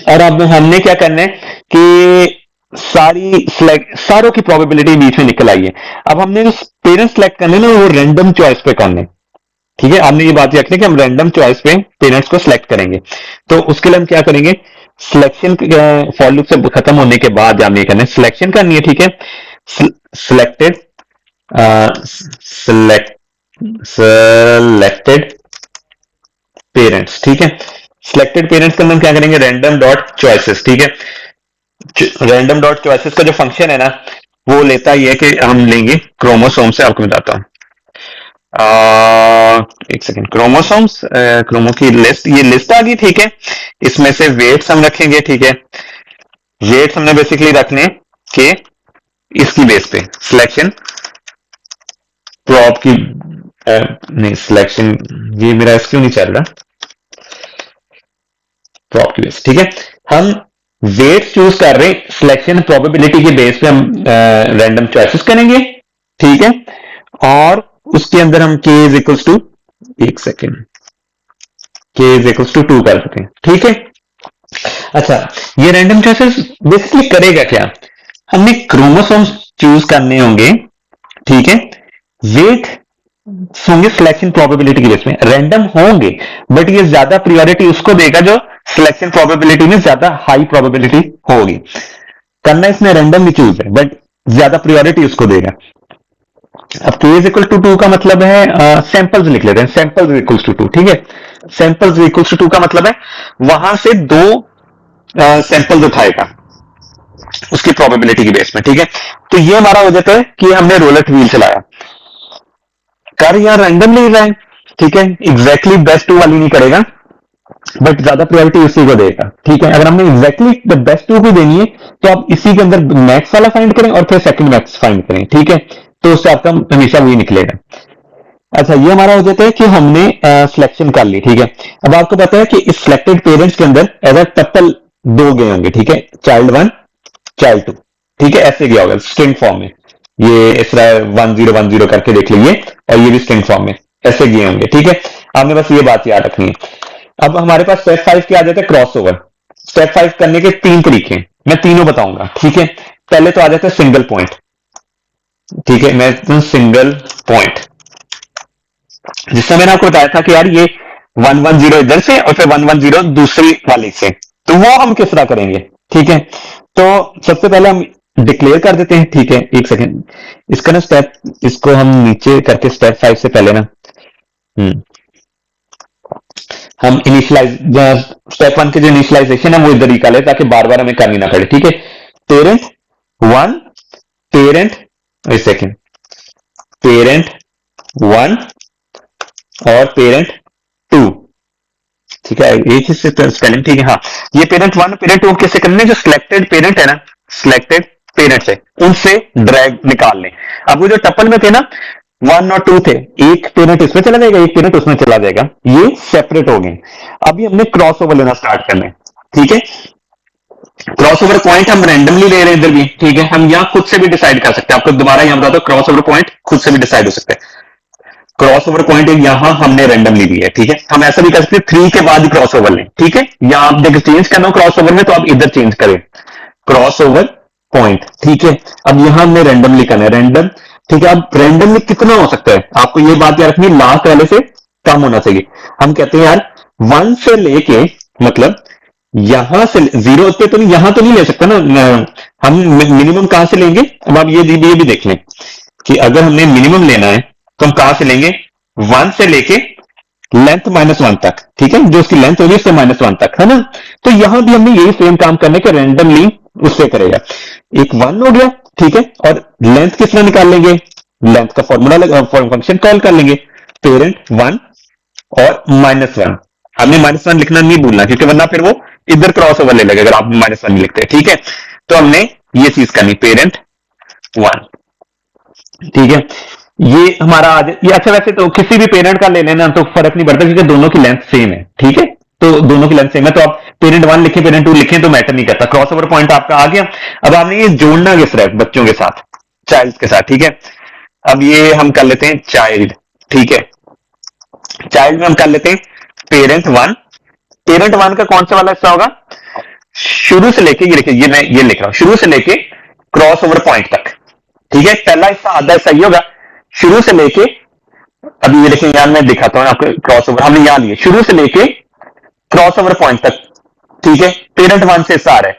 और अब हमने क्या करना है कि सारों की प्रोबेबिलिटी बीच में निकल आई है। अब हमने जो पेरेंट सेलेक्ट करने ना वो रैंडम चॉइस पे करने। ठीक है, आपने ये बात रखनी है कि हम रैंडम चॉइस पे पेरेंट्स को सिलेक्ट करेंगे। तो उसके लिए हम क्या करेंगे, सिलेक्शन फॉर लूप से खत्म होने के बाद हमने करना है, सिलेक्शन करनी है। ठीक है, सिलेक्टेड सेलेक्टेड पेरेंट्स। ठीक है, सिलेक्टेड पेरेंट्स के अंदर हम क्या करेंगे, रैंडम डॉट चॉइसेस। ठीक है, रैंडम डॉट चॉइसेस का जो फंक्शन है ना वो लेता ही है कि हम लेंगे क्रोमोसोम से। आपको बताता हूं, एक सेकेंड, क्रोमोसोम्स, क्रोमो की लिस्ट, ये लिस्ट आ गई। ठीक है, इसमें से वेट्स हम रखेंगे। ठीक है, वेट्स हमने बेसिकली रखने के इसकी बेस पे सिलेक्शन प्रॉप की नहीं, सिलेक्शन, ये मेरा इस क्यों नहीं चल रहा, प्रॉप की बेस। ठीक है, हम वेट चूज कर रहे हैं, सिलेक्शन प्रोबेबिलिटी के बेस पे हम रैंडम चॉइसेस करेंगे। ठीक है, और उसके अंदर हम k इज इक्वल्स टू, एक second, k is equals to 2 कर देते हैं। ठीक है, अच्छा, ये रैंडम चॉइसेस बेसिकली करेगा क्या, हमने क्रोमोसोम्स चूज करने होंगे। ठीक है, वेट होंगे सिलेक्शन प्रोबेबिलिटी के बेस में, रैंडम होंगे, बट ये ज्यादा प्रायोरिटी उसको देगा जो सिलेक्शन प्रोबेबिलिटी में ज्यादा हाई प्रोबेबिलिटी होगी। करना इसमें रैंडमली चूज है, बट ज्यादा प्रायोरिटी उसको देगा। अब k इज इक्वल टू 2 का मतलब है सैंपल्स लिख लेते हैं, सैंपल्स इक्वल्स टू 2। ठीक है, सैंपल्स इक्वल्स टू 2 का मतलब है वहां से 2 सैंपल्स उठाएगा उसकी प्रोबेबिलिटी की बेस में। ठीक है, तो ये हमारा हो जाता है कि हमने रोलेट व्हील चलाया, कर यहां रैंडम ले रहा है। ठीक है, एग्जैक्टली बेस्ट 2 वाली नहीं करेगा, बट ज्यादा प्रायोरिटी उसी को देगा। ठीक है, अगर हमने एग्जैक्टली बेस्ट 2 को देनी है तो आप इसी के अंदर मैक्स वाला फाइंड करें और फिर सेकंड मैक्स फाइंड करें। ठीक है, तो उससे आपका हमेशा वही निकलेगा। अच्छा, ये हमारा हो जाता है कि हमने सिलेक्शन कर ली। ठीक है, अब आपको पता है कि इस सिलेक्टेड पेरेंट्स के अंदर एज टप्पल 2 गए होंगे। ठीक है, चाइल्ड 1 चाइल्ड 2। ठीक है, ऐसे गया होगा स्ट्रिंग फॉर्म में, ये इस तरह 1010 करके देख लीजिए, और ये भी स्ट्रिंग फॉर्म में ऐसे गए होंगे। ठीक है, आपने बस ये बात याद रखनी है। अब हमारे पास स्टेप 5 क्या आ जाता है, क्रॉस ओवर। स्टेप 5 करने के 3 तरीके हैं, मैं तीनों बताऊंगा। ठीक है, पहले तो आ जाता है सिंगल पॉइंट। ठीक है, मैं सिंगल पॉइंट, जिससे मैंने आपको बताया था कि यार ये 110 इधर से और फिर 110 दूसरी वाली से। तो वो हम किस तरह करेंगे, ठीक है। तो सबसे पहले हम डिक्लेयर कर देते हैं, ठीक है। एक सेकेंड, इसका ना स्टेप, इसको हम नीचे करके स्टेप 5 से पहले ना हम इनिशियलाइज, स्टेप 1 के जो इनिशियलाइजेशन है वो इधर निकाले ताकि बार बार हमें करनी ना पड़े, ठीक है। पेरेंट 1, पेरेंट, एक सेकेंड, पेरेंट 1 और पेरेंट 2, ठीक है। एक ही से स्पेलिंग, ठीक है। हाँ, ये पेरेंट 1 पेरेंट 2 कैसे करने, जो सिलेक्टेड पेरेंट है ना, सिलेक्टेड पेरेंट्स है उनसे ड्रैग निकाल लें। अब वो जो टपल में थे ना 1 और 2 थे, एक पेरेंट इसमें चला जाएगा, एक पेरेंट उसमें चला जाएगा, ये सेपरेट हो गए। अभी हमने क्रॉस ओवर लेना स्टार्ट करना है, ठीक है। क्रॉस ओवर पॉइंट हम रैंडमली ले रहे हैं इधर भी, ठीक है। हम यहां खुद से भी डिसाइड कर सकते हैं, आपको दोबारा यहां बता दो, क्रॉस ओवर पॉइंट खुद से भी डिसाइड हो सकते हैं। क्रॉस ओवर पॉइंट यहां हमने रैंडमली लिया है, ठीक है। हम ऐसा भी कर सकते हैं 3 के बाद क्रॉस ओवर लें, ठीक है। या आप देखिए चेंज करना हो क्रॉस ओवर में तो आप इधर चेंज करें, क्रॉस ओवर पॉइंट, ठीक है। अब यहां हमने रैंडमली करना है, रैंडम, ठीक है। अब रैंडमली कितना हो सकता है, आपको ये बात याद रखनी, लास्ट वाले से कम होना चाहिए। हम कहते हैं यार 1 से लेके, मतलब यहां से 0 पे तो नहीं, यहां तो नहीं ले सकता ना, हम मिनिमम कहां से लेंगे। अब आप ये भी देख लें कि अगर हमने मिनिमम लेना है तो हम कहां से लेंगे, 1 से लेके लेंथ -1 तक, ठीक है। जो उसकी लेंथ होगी उससे -1 तक, है ना। तो यहां भी हमने यही सेम काम करने के, रैंडमली उससे करेगा। एक 1 हो गया, ठीक है। और लेंथ कितना निकाल लेंगे, लेंथ का फॉर्मूला फंक्शन कॉल कर लेंगे, पेरेंट 1 और -1। हमने -1 लिखना नहीं भूलना, क्योंकि वरना फिर वो इधर क्रॉस ओवर ले लगेगा अगर आप -1 लिखते हैं, ठीक है। तो हमने ये चीज करनी, पेरेंट 1, ठीक है। ये हमारा आज ये, अच्छा वैसे तो किसी भी पेरेंट का ले लेना तो फर्क नहीं पड़ता क्योंकि दोनों की लेंथ सेम है, ठीक है। तो दोनों की लेंथ सेम है, तो आप पेरेंट 1 लिखें पेरेंट 2 लिखें तो मैटर नहीं करता, क्रॉस ओवर पॉइंट आपका आ गया। अब आपने ये जोड़ना किस तरह बच्चों के साथ, चाइल्ड के साथ, ठीक है। अब ये हम कर लेते हैं चाइल्ड, ठीक है। चाइल्ड में हम कर लेते हैं पेरेंट 1, पेरेंट 1 का कौन सा वाला हिस्सा होगा, शुरू से लेके, ये लिखिए, ये मैं ये लिख रहा हूं, शुरू से लेके क्रॉस ओवर पॉइंट तक, ठीक है। पहला हिस्सा आधा हिस्सा ये होगा, शुरू से लेके, अभी ये देखिए यहां मैं दिखाता हूं आपको, क्रॉस ओवर हमने यहां लिए शुरू से लेके क्रॉस ओवर पॉइंट तक, ठीक है। पेरेंट 1 से हिस्सा आ रहा है,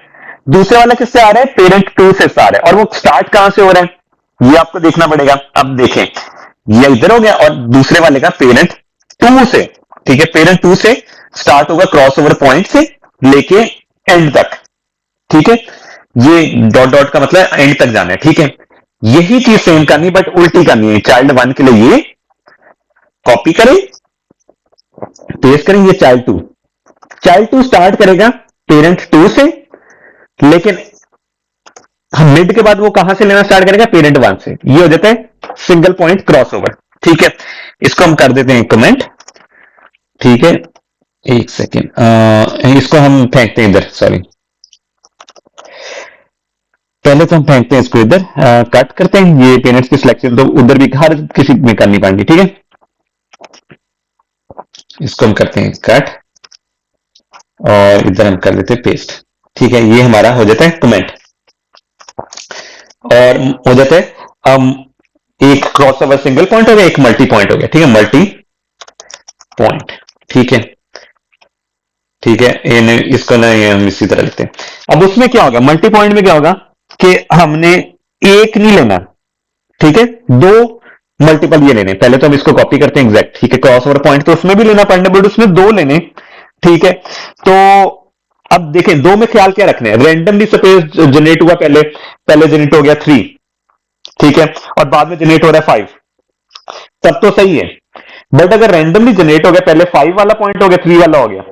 दूसरे वाला किससे आ रहा है, पेरेंट 2 से हिस्सा आ रहा है। और वो स्टार्ट कहां से हो रहा है ये आपको देखना पड़ेगा। अब देखें ये इधर हो गया और दूसरे वाले का पेरेंट 2 से, ठीक है। पेरेंट 2 से स्टार्ट होगा क्रॉस ओवर पॉइंट से लेके एंड तक, ठीक है। ये डॉट डॉट का मतलब एंड तक जाना है, ठीक है। यही चीज सेम करनी बट उल्टी करनी है। चाइल्ड 1 के लिए ये कॉपी करें, पेस्ट करें, ये चाइल्ड 2 स्टार्ट करेगा पेरेंट 2 से, लेकिन मिड के बाद वो कहां से लेना स्टार्ट करेगा, पेरेंट 1 से। ये हो जाता है सिंगल पॉइंट क्रॉस ओवर, ठीक है। इसको हम कर देते हैं कमेंट, ठीक है। एक सेकेंड, इसको हम फेंकते हैं इधर, सॉरी, पहले तो हम फेंकते हैं इसको इधर, कट करते हैं। ये पेरेंट्स की सिलेक्शन तो उधर भी हर किसी में करनी पड़ेगी, ठीक है। इसको हम करते हैं कट और इधर हम कर लेते हैं पेस्ट, ठीक है। ये हमारा हो जाता है कमेंट और हो जाता है एक क्रॉस ओवर सिंगल पॉइंट हो गया, एक मल्टी पॉइंट हो गया, ठीक है। मल्टी पॉइंट, ठीक है, ठीक है। इसको ना हम इसी तरह लिखते हैं। अब उसमें क्या होगा, मल्टी पॉइंट में क्या होगा कि हमने एक नहीं लेना, ठीक है, दो मल्टीपल ये लेने। पहले तो हम इसको कॉपी करते हैं एग्जैक्ट, ठीक है। क्रॉस ओवर पॉइंट तो उसमें भी लेना पड़ना, बट उसमें दो लेने, ठीक है। तो अब देखें दो में ख्याल क्या रखने हैं, रैंडमली सपोज जनरेट हुआ, पहले पहले जनरेट हो गया 3, ठीक है, और बाद में जनरेट हो रहा है 5, तब तो सही है। बट अगर रैंडमली जनरेट हो गया, पहले 5 वाला पॉइंट हो गया, 3 वाला हो गया,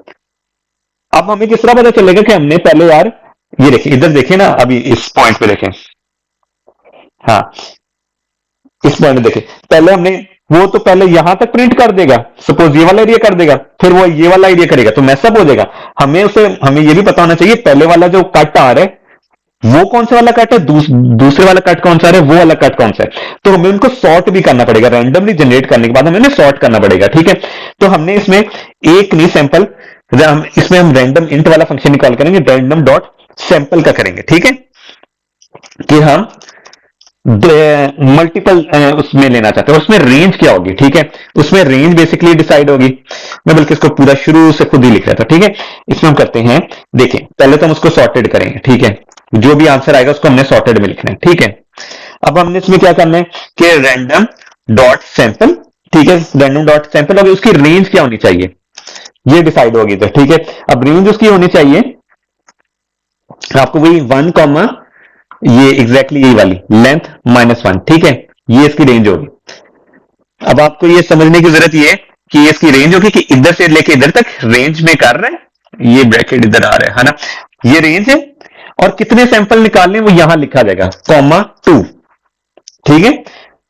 अब हमें किस तरह पता चलेगा कि हमने पहले यार, ये देखिए इधर देखिए ना, अभी इस पॉइंट पे देखें, हाँ इस पॉइंट में देखें, पहले हमने वो तो पहले यहां तक प्रिंट कर देगा, सपोज ये वाला एरिया कर देगा, फिर वो ये वाला एरिया करेगा, तो मैसअप हो जाएगा। हमें ये भी पता होना चाहिए पहले वाला जो कट आ रहा है वो कौन सा वाला कट है, दूसरे वाला कट कौन सा आ रहा है, वो वाला कट कौन सा है। तो हमें उनको सॉर्ट भी करना पड़ेगा, रैंडमली जनरेट करने के बाद हमें सॉर्ट करना पड़ेगा, ठीक है। तो हमने इसमें एक नहीं सैंपल, इसमें हम रैंडम इंट वाला फंक्शन कॉल करेंगे, रैंडम डॉट सैंपल का करेंगे, ठीक है। कि हम मल्टीपल उसमें लेना चाहते हो, उसमें रेंज क्या होगी, ठीक है, उसमें रेंज बेसिकली डिसाइड होगी। मैं बल्कि इसको पूरा शुरू से खुद ही लिख रहा था, ठीक है। इसमें हम करते हैं, देखिए पहले तो हम उसको सॉर्टेड करेंगे, ठीक है, जो भी आंसर आएगा उसको हमने सॉर्टेड में लिखना है, ठीक है। अब हमने इसमें क्या करना है कि रैंडम डॉट सैंपल, ठीक है, रैंडम डॉट सैंपल, और उसकी रेंज क्या होनी चाहिए ये डिसाइड होगी, तो ठीक है। अब रेंज उसकी होनी चाहिए आपको वही 1 कॉमा ये एग्जैक्टली यही वाली लेंथ -1, ठीक है, ये इसकी रेंज होगी। अब आपको ये समझने की जरूरत ये है कि ये इसकी रेंज होगी कि इधर से लेके इधर तक रेंज में कर रहे हैं, ये ब्रैकेट इधर आ रहा है ना, ये रेंज है, और कितने सैंपल निकालने वो यहां लिखा जाएगा कॉमा 2, ठीक है।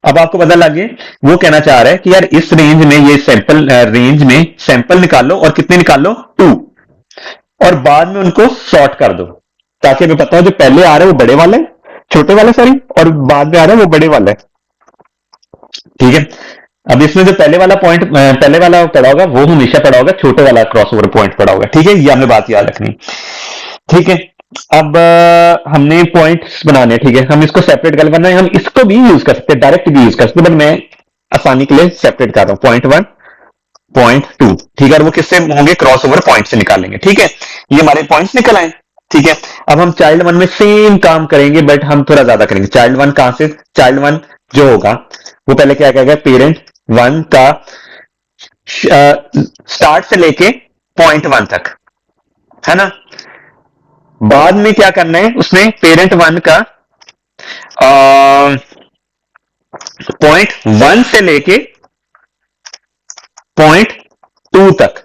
अब आपको पता लग गया, वो कहना चाह रहा है कि यार इस रेंज में ये सैंपल रेंज में सैंपल निकालो और कितने निकालो 2, और बाद में उनको सॉर्ट कर दो, ताकि हमें पता हो जो पहले आ रहा है वो बड़े वाले, छोटे वाले सॉरी, और बाद में आ रहा है वो बड़े वाला है, ठीक है। अब इसमें जो पहले वाला पॉइंट पहले वाला पड़ा होगा वो हमेशा पड़ा होगा, छोटे वाला क्रॉसओवर पॉइंट पड़ा होगा, ठीक है, ये हमें बात याद रखनी, ठीक है। अब हमने पॉइंट्स बनाने, ठीक है, हम इसको सेपरेट कर बनाए, हम इसको भी यूज कर सकते हैं, डायरेक्ट भी यूज कर सकते हैं, बट मैं आसानी के लिए सेपरेट कर रहा हूं, .1 .2, ठीक है, और वो किससे होंगे क्रॉसओवर पॉइंट से निकालेंगे, ठीक है। ये हमारे पॉइंट्स निकल आए, ठीक है। अब हम चाइल्ड 1 में सेम काम करेंगे, बट हम थोड़ा ज्यादा करेंगे। चाइल्ड 1 कहां से, चाइल्ड 1 जो होगा वो पहले क्या कहेगा, पेरेंट 1 का स्टार्ट से लेके .1 तक, है ना। बाद में क्या करना है उसमें, पेरेंट 1 का .1 से लेके .2 तक,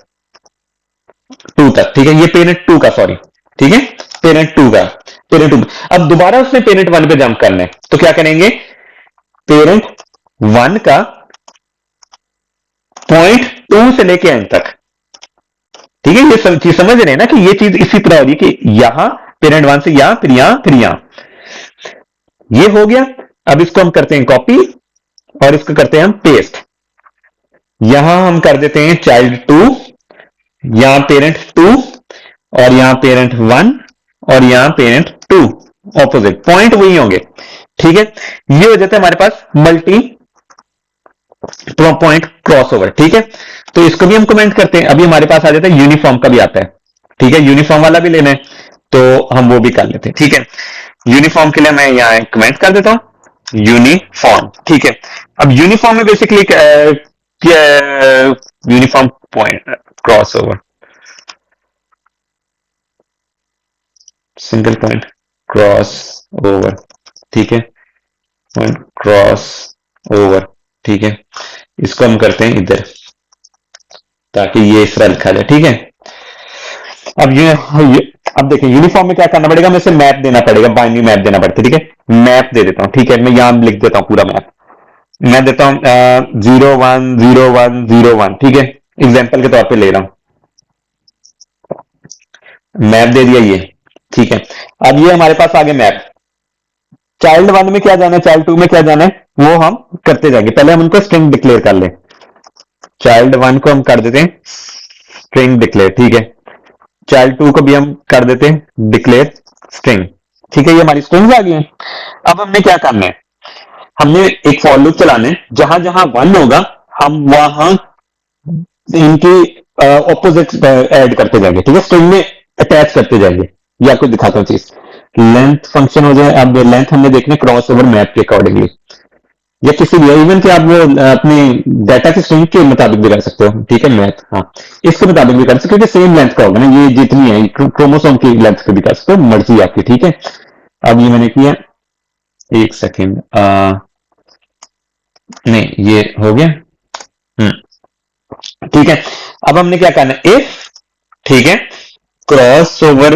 ठीक है, ये पेरेंट 2 का, सॉरी, ठीक है, पेरेंट 2 का, पेरेंट 2। अब दोबारा उसने पेरेंट 1 पे जंप करना है, तो क्या करेंगे, पेरेंट 1 का .2 से लेके एंड तक, ठीक है। ये सब चीज समझ रहे हैं ना कि ये चीज इसी तरह होगी कि यहां पेरेंट 1 से यहां, फिर यहां, फिर यहां, ये हो गया। अब इसको हम करते हैं कॉपी और इसको करते हैं हम पेस्ट, यहां हम कर देते हैं चाइल्ड 2, यहां पेरेंट 2, और यहां पेरेंट 1, और यहां पेरेंट 2, ऑपोजिट पॉइंट वही होंगे, ठीक है। ये हो जाता है हमारे पास मल्टी पॉइंट क्रॉसओवर, ठीक है। तो इसको भी हम कमेंट करते हैं। अभी हमारे पास आ जाता है यूनिफॉर्म का भी आता है, ठीक है, यूनिफॉर्म वाला भी लेना है तो हम वो भी कर लेते हैं, ठीक है। यूनिफॉर्म के लिए मैं यहां कमेंट कर देता हूं यूनिफॉर्म, ठीक है। अब यूनिफॉर्म में basically uniform point crossover, single point cross over, ठीक है, पॉइंट क्रॉस ओवर, ठीक है। इसको हम करते हैं इधर ताकि ये इस तरह लिखा जाए, ठीक है। अब अब देखिए यूनिफॉर्म में क्या करना पड़ेगा, मैं इसे मैप देना पड़ेगा, बाइनरी मैप देना पड़ता है, ठीक है। मैप दे देता हूं, ठीक है, मैं यहां लिख देता हूं पूरा मैप, मैं देता हूं 0 1 0 1 0 1, ठीक है, एग्जाम्पल के तौर पे ले रहा हूं, मैप दे दिया ये, ठीक है। अब ये हमारे पास आ गया मैप, चाइल्ड 1 में क्या जाना है, चाइल्ड 2 में क्या जाना है, वो हम करते जाएंगे। पहले हम उनको स्ट्रिंग डिक्लेयर कर ले, चाइल्ड 1 को हम कर देते हैं स्ट्रिंग डिक्लेयर, ठीक है, चाइल्ड 2 को भी हम कर देते हैं डिक्लेयर स्ट्रिंग, ठीक है, ये हमारी स्ट्रिंग्स आ गई हैं। अब हमने क्या करना है, हमने एक फॉर लूप चलाना है, जहां जहां 1 होगा हम वहां इनकी ऑपोजिट ऐड करते जाएंगे, ठीक है, स्ट्रिंग में अटैच करते जाएंगे। ये आपको दिखाता हूँ चीज, लेंथ फंक्शन हो जाए। अब लेंथ हमने देखने क्रॉस ओवर मैप के अकॉर्डिंगली, या किसी भी इवन कि आप वो अपने डाटा की स्ट्रिंग के मुताबिक भी कर सकते हो, ठीक है, मैथ, हाँ, इसके मुताबिक भी कर सकते हो, क्योंकि सेम लेंथ का होगा ना, ये जितनी है क्रोमोसोम की लेंथ पे भी कर सकते हो, मर्जी आपकी, ठीक है। अब ये मैंने किया, एक सेकेंड, नहीं ये हो गया, ठीक है। अब हमने क्या करना है, इफ, ठीक है, क्रॉस ओवर,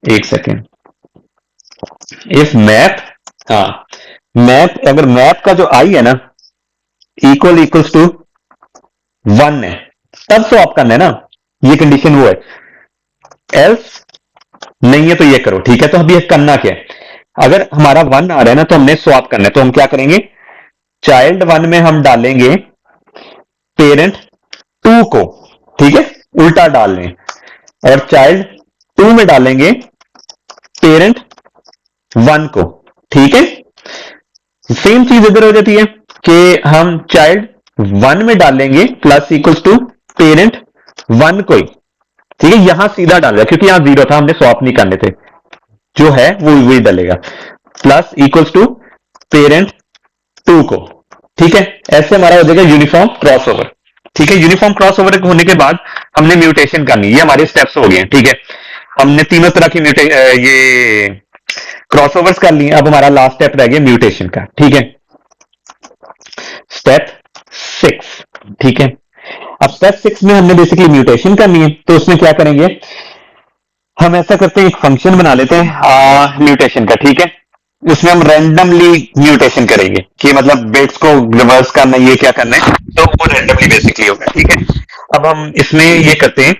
एक सेकेंड, इफ मैप, हाँ, मैप, अगर मैप का जो आई है ना इक्वल्स टू 1 है, तब स्वैप करना है ना, ये कंडीशन वो है, एल्स नहीं है तो ये करो, ठीक है। तो अभी ये करना क्या है, अगर हमारा 1 आ रहा है ना तो हमने स्वैप करना है, तो हम क्या करेंगे, चाइल्ड 1 में हम डालेंगे पेरेंट 2 को, ठीक है, उल्टा डाल लें, और चाइल्ड 2 में डालेंगे पेरेंट 1 को, ठीक है। सेम चीज इधर हो जाती है कि हम चाइल्ड 1 में डालेंगे प्लस इक्वल्स टू पेरेंट 1 को ही, ठीक है, यहां सीधा डाल रहा क्योंकि यहां 0 था, हमने स्वैप नहीं करने थे, जो है वो वही डालेगा, प्लस इक्वल्स टू पेरेंट 2 को, ठीक है। ऐसे हमारा हो जाएगा यूनिफॉर्म क्रॉसओवर, ठीक है। यूनिफॉर्म क्रॉसओवर होने के बाद हमने म्यूटेशन करनी, ये हमारे स्टेप्स हो गए हैं, ठीक है। हमने तीनों तरह की ये क्रॉसओवर्स कर लिए, अब हमारा लास्ट स्टेप रह गया म्यूटेशन का, ठीक है, स्टेप 6, ठीक है। अब स्टेप 6 में हमने बेसिकली म्यूटेशन करनी है, तो उसमें क्या करेंगे, हम ऐसा करते हैं, एक फंक्शन बना लेते हैं म्यूटेशन का, ठीक है। उसमें हम रैंडमली म्यूटेशन करेंगे कि मतलब बिट्स को रिवर्स करना है, ये क्या करना है, तो वो रैंडमली बेसिकली होगा, ठीक है। अब हम इसमें ये करते हैं,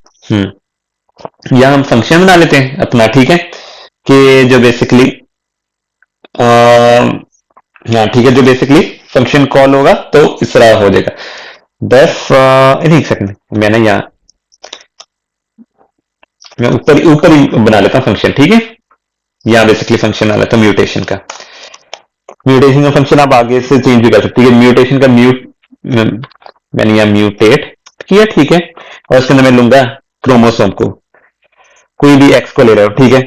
या हम फंक्शन बना लेते हैं अपना, ठीक है, कि जो बेसिकली हाँ ठीक है, जो बेसिकली फंक्शन कॉल होगा तो इस तरह हो जाएगा, डेफ एक सेकंड, मैंने यहाँ मैं ऊपर ऊपर ही बना लेता हूँ फंक्शन, ठीक है। यहाँ बेसिकली फंक्शन आ लेता हूँ म्यूटेशन का, म्यूटेशन का फंक्शन आप आगे से चेंज भी कर सकते हैं, म्यूटेशन का मैंने यहाँ म्यूटेट किया, ठीक है, और उसके अंदर मैं लूंगा क्रोमोसोम को, कोई भी एक्स को ले रहे हो, ठीक है,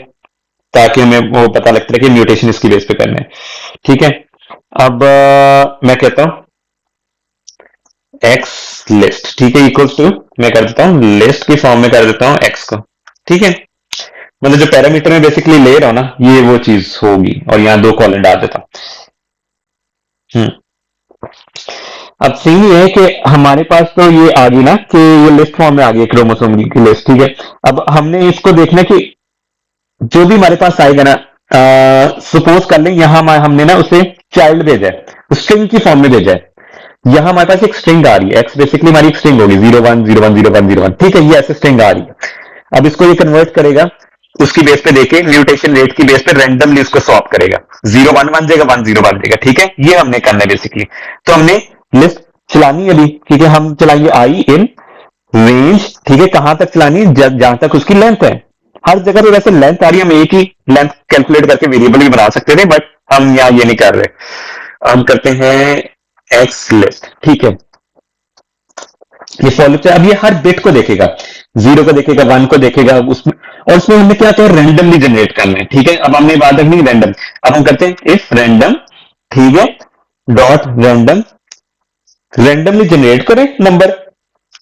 ताकि हमें वो पता लगता है कि म्यूटेशन इसकी बेस पे करना है, ठीक है। अब मैं कहता हूं एक्स लिस्ट, ठीक है, इक्वल्स टू मैं कर देता हूं लिस्ट की फॉर्म में कर देता हूं एक्स को, ठीक है। मतलब जो पैरामीटर में बेसिकली ले रहा हूं ना, ये वो चीज होगी, और यहां 2 कॉलन डाल देता हूं। अब सीन ये है कि हमारे पास तो ये आ गई ना कि ये लिस्ट फॉर्म में आ गई क्रोमोसोम की लिस्ट, ठीक है। अब हमने इसको देखना कि जो भी हमारे पास आएगा ना, सपोज कर लें यहां हमने ना उसे चाइल्ड भेजा है, स्ट्रिंग की फॉर्म में भेजा है, यहां हमारे पास एक स्ट्रिंग आ रही है, एक्स बेसिकली हमारी एक स्ट्रिंग होगी 01010101, ठीक है, ये ऐसे स्ट्रिंग आ रही है। अब इसको ये कन्वर्ट करेगा, उसकी बेस पे देके म्यूटेशन रेट की बेस पे रैंडमली उसको स्वैप करेगा, 01 बन जाएगा, 10 बन जाएगा, ठीक है। ये हमने करना है बेसिकली, तो हमने लिस्ट चलानी है अभी, ठीक है, हम चलाएंगे आई इन रेंज, ठीक है, कहां तक चलानी है, जहां तक उसकी लेंथ है, हर जगह पे वैसे लेंथ आ रही है, हम एक ही लेंथ कैलकुलेट करके वेरिएबल भी बना सकते थे, बट हम यहां ये नहीं कर रहे, हम करते हैं एक्स लिस्ट, ठीक है। ये फॉर लूप, अब ये हर बिट को देखेगा, 0 को देखेगा, 1 को देखेगा, उसमें और उसमें हमने क्या किया, रैंडमली जनरेट करना है, ठीक है। अब हमने बात रखनी रैंडम, अब हम करते हैं इफ रैंडम, ठीक है, डॉट रैंडम, रैंडमली जनरेट करें नंबर,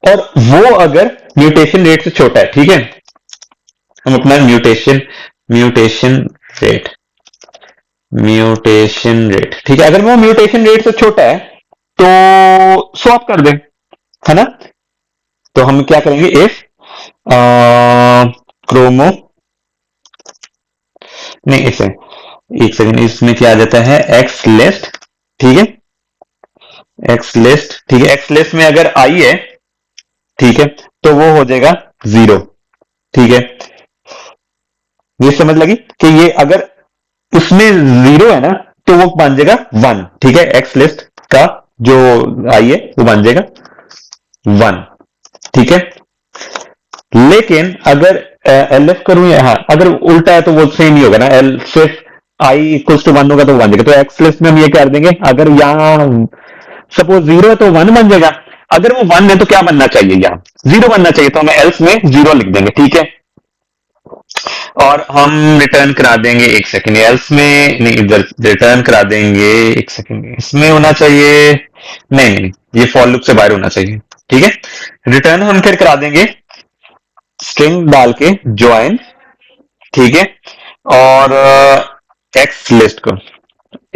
और वो अगर म्यूटेशन रेट से छोटा है, ठीक है, हम अपना म्यूटेशन रेट, ठीक है, अगर वो म्यूटेशन रेट से छोटा है तो स्वैप कर दें, है ना। तो हम क्या करेंगे, इफ क्रोमो, नहीं इसे एक सेकंड, इसमें क्या आ जाता है एक्स लिस्ट, ठीक है, एक्स लिस्ट, ठीक है, एक्स लिस्ट में अगर आई है, ठीक है, तो वो हो जाएगा 0, ठीक है। ये समझ लगी कि ये अगर उसमें 0 है ना, तो वो बन जाएगा 1, ठीक है, एक्स लिस्ट का जो आई है वो बन जाएगा 1, ठीक है। लेकिन अगर एल एफ करूं या, हाँ अगर उल्टा है तो वो सेम ही होगा ना, एल सिर्फ आई इक्वल्स टू 1 होगा तो 1 देगा, तो एक्स लिस्ट में हम ये कर देंगे, अगर यहां सपोज 0 है तो 1 बन जाएगा, अगर वो 1 है तो क्या बनना चाहिए, यहां 0 बनना चाहिए, तो हम एल्स में 0 लिख देंगे, ठीक है। और हम रिटर्न करा देंगे, एक सेकेंड, एल्स में नहीं, इधर रिटर्न करा देंगे, एक सेकेंड, इसमें होना चाहिए, नहीं नहीं, ये फॉर लूप से बाहर होना चाहिए, ठीक है। रिटर्न हम फिर करा देंगे स्ट्रिंग डाल के ज्वाइन, ठीक है, और एक्स लिस्ट को,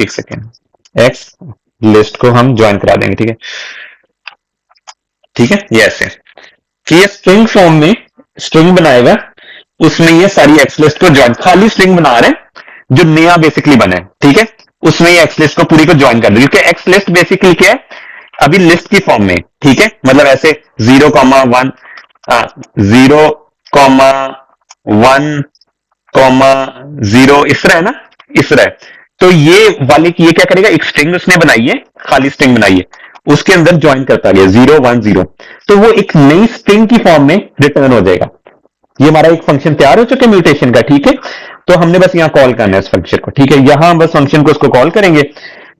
एक सेकेंड, एक्स लिस्ट को हम ज्वाइन करा देंगे, ठीक है, ठीक है, ये ऐसे कि ये स्ट्रिंग फॉर्म में स्ट्रिंग बनाएगा, उसमें ये सारी एक्स लिस्ट को ज्वाइन, खाली स्ट्रिंग बना रहे हैं जो नया बेसिकली बना है, ठीक है, उसमें ये एक्स लिस्ट को पूरी को ज्वाइन कर दे, क्योंकि एक्स लिस्ट बेसिकली क्या है, अभी लिस्ट की फॉर्म में, ठीक है, मतलब ऐसे 0,1 0,1,0 इस तरह है ना, इस तरह है। तो ये वाले की ये क्या करेगा, एक स्ट्रिंग उसने बनाई है, खाली स्ट्रिंग बनाई है, उसके अंदर ज्वाइन करता गया 0,1,0, तो वो एक नई स्ट्रिंग की फॉर्म में रिटर्न हो जाएगा। ये हमारा एक फंक्शन तैयार हो चुका है म्यूटेशन का, ठीक है। तो हमने बस यहाँ कॉल करना है इस फंक्शन को, ठीक है। यहां बस फंक्शन को उसको कॉल करेंगे,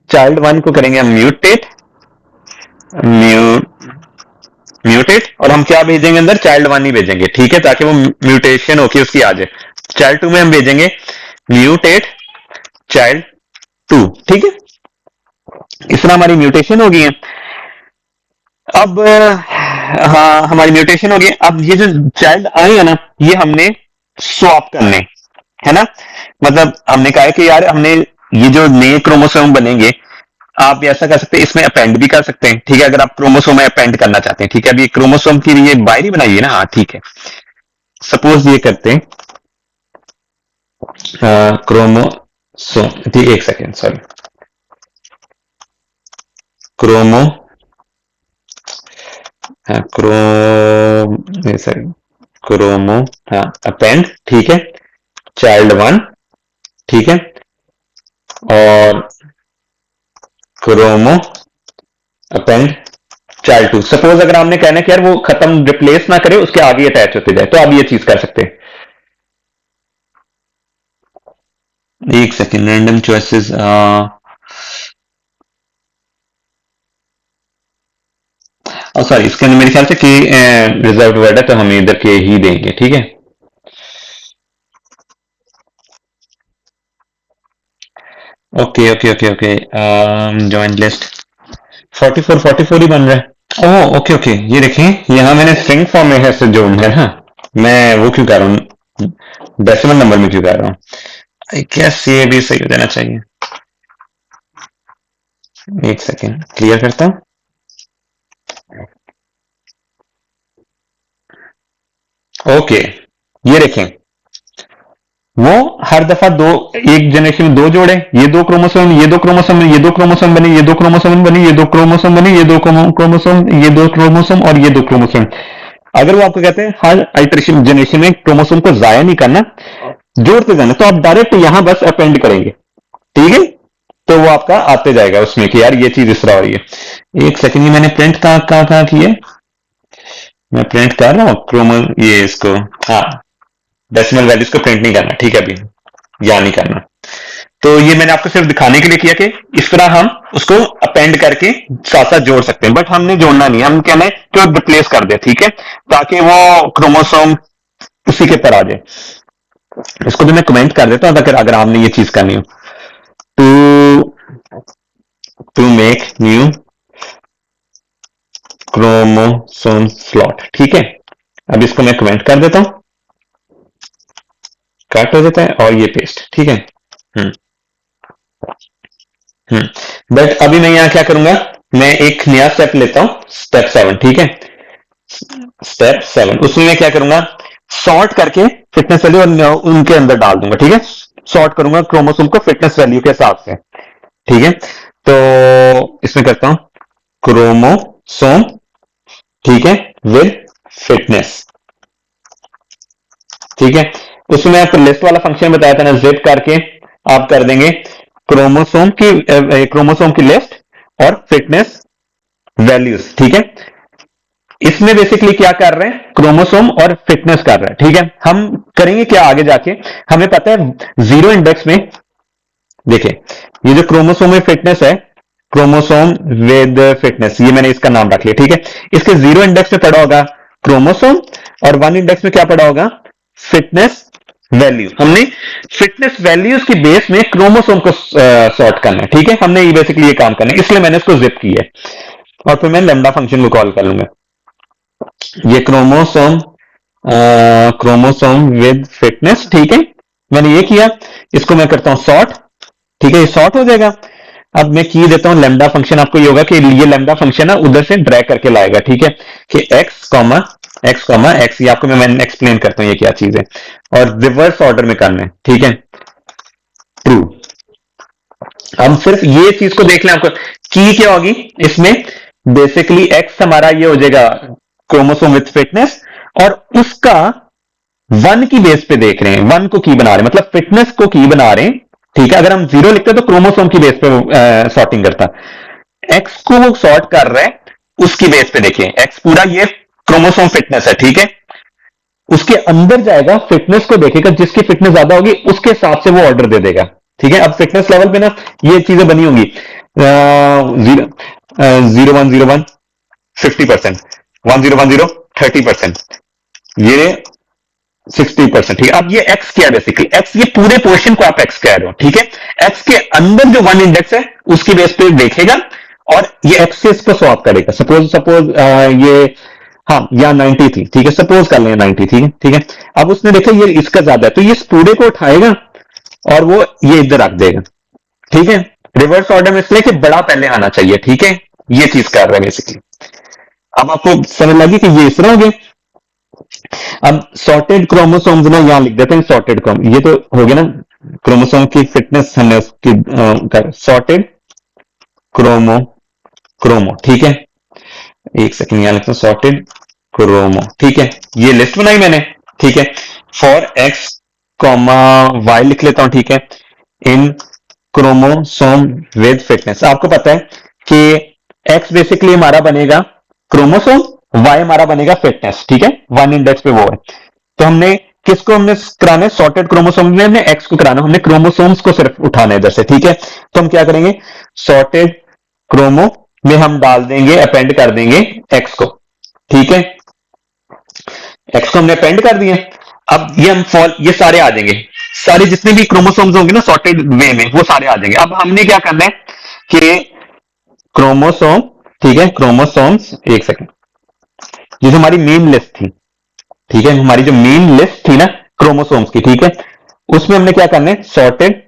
चाइल्ड वन को करेंगे हम म्यूटेट, म्यूटेट, और हम क्या भेजेंगे अंदर, चाइल्ड वन ही भेजेंगे, ठीक है, ताकि वो म्यूटेशन होके उसकी आ जाए। चाइल्ड टू में हम भेजेंगे म्यूटेट चाइल्ड टू, ठीक है। इस तरह हमारी म्यूटेशन होगी है। अब हाँ, हमारी म्यूटेशन होगी। अब ये जो चाइल्ड आए हैं ना, ये हमने स्वैप करने, है ना। मतलब हमने कहा है कि यार हमने ये जो नए क्रोमोसोम बनेंगे, आप ऐसा कर सकते हैं, इसमें अपेंड भी कर सकते हैं, ठीक है, अगर आप क्रोमोसोम में अपेंड करना चाहते हैं, ठीक है। अभी क्रोमोसोम की ये बायरी बनाई है ना, हाँ ठीक है। सपोज ये करते हैं क्रोमोसोम, ठीक, एक second, sorry, chromo sorry, chromo, हाँ, अपेंड, ठीक है, चाइल्ड वन, ठीक है, और chromo append child two. Suppose अगर हमने कहना है कि यार वो खत्म, रिप्लेस ना करे, उसके आगे अटैच होते जाए, तो आप ये चीज कर सकते हैं। एक सेकेंड, रैंडम चॉइसेस, सॉरी, इसके अंदर मेरे ख्याल से कि रिजर्व वर्ड है, तो हम इधर के ही देंगे, ठीक है। Okay okay okay okay, join list 44 ही बन रहा है। ओह ओके ओके, ये देखें, यहाँ मैंने स्ट्रिंग फॉर्म में है से जोड़ना है ना, मैं वो क्यों कर रहा हूँ, डेसिमल नंबर में क्यों कर रहा हूँ। आई गेस ये भी सही हो जाना चाहिए। एक सेकेंड, क्लियर करता हूँ। ओके, ये देखें, वो हर दफा दो, एक जनरेशन में दो जोड़े, ये दो क्रोमोसोम, ये दो क्रोमोसोम, ये दो क्रोमोसोम बने, ये दो क्रोमोसोम बने, ये दो क्रोमोसोम बने, ये दो क्रोमोसोम, ये दो क्रोमोसोम और ये दो क्रोमोसोम। अगर वो आपको कहते हैं हर आइटरेशन जनरेशन में क्रोमोसोम को जाया नहीं करना, जोड़ते जाना, तो आप डायरेक्ट यहां बस अपेंड करेंगे, ठीक है। तो वो आपका आते जाएगा उसमें कि यार ये चीज इस तरह हो रही है। एक सेकंड, ये मैंने प्रिंट कहां की है, मैं प्रिंट कर रहा हूँ क्रोमो, ये इसको, हाँ, डेसिमल वैल्यूज को प्रिंट नहीं करना, ठीक है, अभी या नहीं करना। तो ये मैंने आपको सिर्फ दिखाने के लिए किया कि इस तरह हम उसको अपेंड करके साथ साथ जोड़ सकते हैं, बट हमने जोड़ना नहीं, हम कहना है कि रिप्लेस कर दे, ठीक है, ताकि वो क्रोमोसोम उसी के पर आ जाए। इसको भी मैं कमेंट कर देता हूं, अगर अगर आपने ये चीज करनी हो। To make new chromosome slot, ठीक है। अब इसको मैं कमेंट कर देता हूं, कट हो जाता है, और ये पेस्ट, ठीक है। हम्म बट अभी मैं यहां क्या करूंगा, मैं एक नया स्टेप लेता हूं, स्टेप 7, ठीक है। स्टेप 7, उसमें मैं क्या करूंगा, सॉर्ट करके फिटनेस वैल्यू और उनके अंदर डाल दूंगा, ठीक है। सॉर्ट करूंगा क्रोमोसोम को फिटनेस वैल्यू के हिसाब से, ठीक है। तो इसमें करता हूं क्रोमोसोम, ठीक है, विद फिटनेस, ठीक है। उसमें आपको लिस्ट वाला फंक्शन बताया था ना, जिप करके आप कर देंगे क्रोमोसोम की लिस्ट और फिटनेस वैल्यूज, ठीक है। इसमें बेसिकली क्या कर रहे हैं, क्रोमोसोम और फिटनेस कर रहे हैं, ठीक है। हम करेंगे क्या आगे जाके, हमें पता है जीरो इंडेक्स में, देखिए ये जो क्रोमोसोम में फिटनेस है, क्रोमोसोम विद फिटनेस, ये मैंने इसका नाम रख लिया, ठीक है। इसके जीरो इंडेक्स में पड़ा होगा क्रोमोसोम, और वन इंडेक्स में क्या पड़ा होगा, फिटनेस वैल्यू। हमने फिटनेस वैल्यूज की बेस में क्रोमोसोम को सॉर्ट करना है, ठीक है। हमने ये बेसिकली ये काम करना है, इसलिए मैंने इसको जिप किया है, और फिर मैं लेमडा फंक्शन को कॉल कर लूंगा। ये क्रोमोसोम विद फिटनेस, ठीक है, मैंने ये किया। इसको मैं करता हूं सॉर्ट, ठीक है, ये सॉर्ट हो जाएगा। अब मैं की देता हूं लेमडा फंक्शन, आपको ये होगा कि ये लेमडा फंक्शन है उधर से ड्रैग करके लाएगा, ठीक है, कि एक्स, ये आपको मैं एक्सप्लेन करता हूं ये क्या चीज है, और रिवर्स ऑर्डर में करना है, ठीक है, ट्रू। हम सिर्फ ये चीज को देख लें, आपको की क्या होगी इसमें, बेसिकली एक्स हमारा ये हो जाएगा क्रोमोसोम विथ फिटनेस, और उसका वन की बेस पे देख रहे हैं, वन को की बना रहे हैं, मतलब फिटनेस को की बना रहे हैं, ठीक है। अगर हम जीरो लिखते तो क्रोमोसोम की बेस पे सॉर्टिंग करता, एक्स को वो सॉर्ट कर रहे हैं उसकी बेस पे। देखिए एक्स पूरा ये क्रोमोसोम फिटनेस है, ठीक है, उसके अंदर जाएगा, फिटनेस को देखेगा, जिसकी फिटनेस ज्यादा होगी उसके हिसाब से वो ऑर्डर दे देगा। ठीक है, अब फिटनेस लेवल पे ना ये चीजें बनी होंगी, 0101 50%, 1010 30%, ये 60%। ठीक है, अब ये एक्स क्या है, बेसिकली एक्स ये पूरे पोर्शन को आप एक्स कह रहे हो। ठीक है, एक्स के अंदर जो वन इंडेक्स है उसकी बेस पे देखेगा और ये एक्स से इसको स्वैप करेगा। सपोज सपोज ये, हाँ यहाँ 90 थी, ठीक है, सपोज कर लें 90, ठीक है, ठीक है। अब उसने देखा ये इसका ज्यादा है, तो ये इस पूरे को उठाएगा और वो ये इधर रख देगा। ठीक है, रिवर्स ऑर्डर में इसलिए कि बड़ा पहले आना चाहिए। ठीक है, ये चीज कर रहा है बेसिकली। अब आपको समझ लगी कि ये इस तरह हो गया। अब सॉर्टेड क्रोमोसोम्स ना यहां लिख देते हैं, सॉर्टेड क्रोम, ये तो हो गया ना क्रोमोसोम की फिटनेस, हमने उसकी सॉर्टेड क्रोमो, क्रोमो, ठीक है। एक सेकंड यहां लिखता हूं, सॉर्टेड क्रोमो, ठीक है। ये लिस्ट बनाई मैंने, ठीक है। फॉर एक्स कॉमा वाई लिख लेता हूं, ठीक है, इन क्रोमोसोम विद फिटनेस। आपको पता है कि एक्स बेसिकली हमारा बनेगा क्रोमोसोम, वाई हमारा बनेगा फिटनेस। ठीक है, वन इंडेक्स पे वो है। तो हमने किसको हमने कराना है, सॉर्टेड क्रोमोसोम में हमने एक्स को कराना, हमने क्रोमोसोम्स को सिर्फ उठाना है इधर से। ठीक है, तो हम क्या करेंगे, सॉर्टेड क्रोमो में हम डाल देंगे, अपेंड कर देंगे एक्स को। ठीक है, एक्स को हमने अपेंड कर दिया। अब ये हम फॉल, ये सारे आ जाएंगे, सारे जितने भी क्रोमोसोम्स होंगे ना सॉर्टेड वे में वो सारे आ जाएंगे। अब हमने क्या करना है कि क्रोमोसोम, ठीक है, क्रोमोसोम्स, एक सेकंड, जैसे हमारी मेन लिस्ट थी, ठीक है, हमारी जो मेन लिस्ट थी ना क्रोमोसोम्स की, ठीक है, उसमें हमने क्या करना है, सॉर्टेड,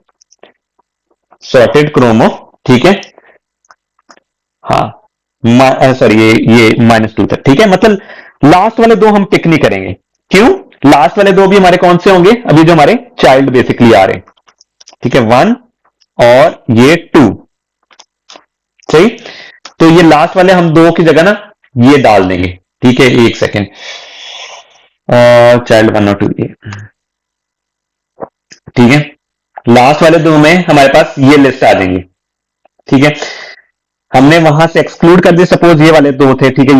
सॉर्टेड क्रोमो, ठीक है, हाँ सॉरी ये -2 तक। ठीक है, मतलब लास्ट वाले दो हम टिक नहीं करेंगे। क्यों, लास्ट वाले दो भी हमारे कौन से होंगे, अभी जो हमारे चाइल्ड बेसिकली आ रहे हैं। ठीक है, 1 और ये 2, सही। तो ये लास्ट वाले हम दो की जगह ना ये डाल देंगे। ठीक है, एक सेकेंड, चाइल्ड 1 और 2, ये ठीक है, लास्ट वाले दो में हमारे पास ये लिस्ट आ जाएंगी। ठीक है, हमने वहां से एक्सक्लूड कर दिया, सपोज ये वाले दो थे, ठीक है,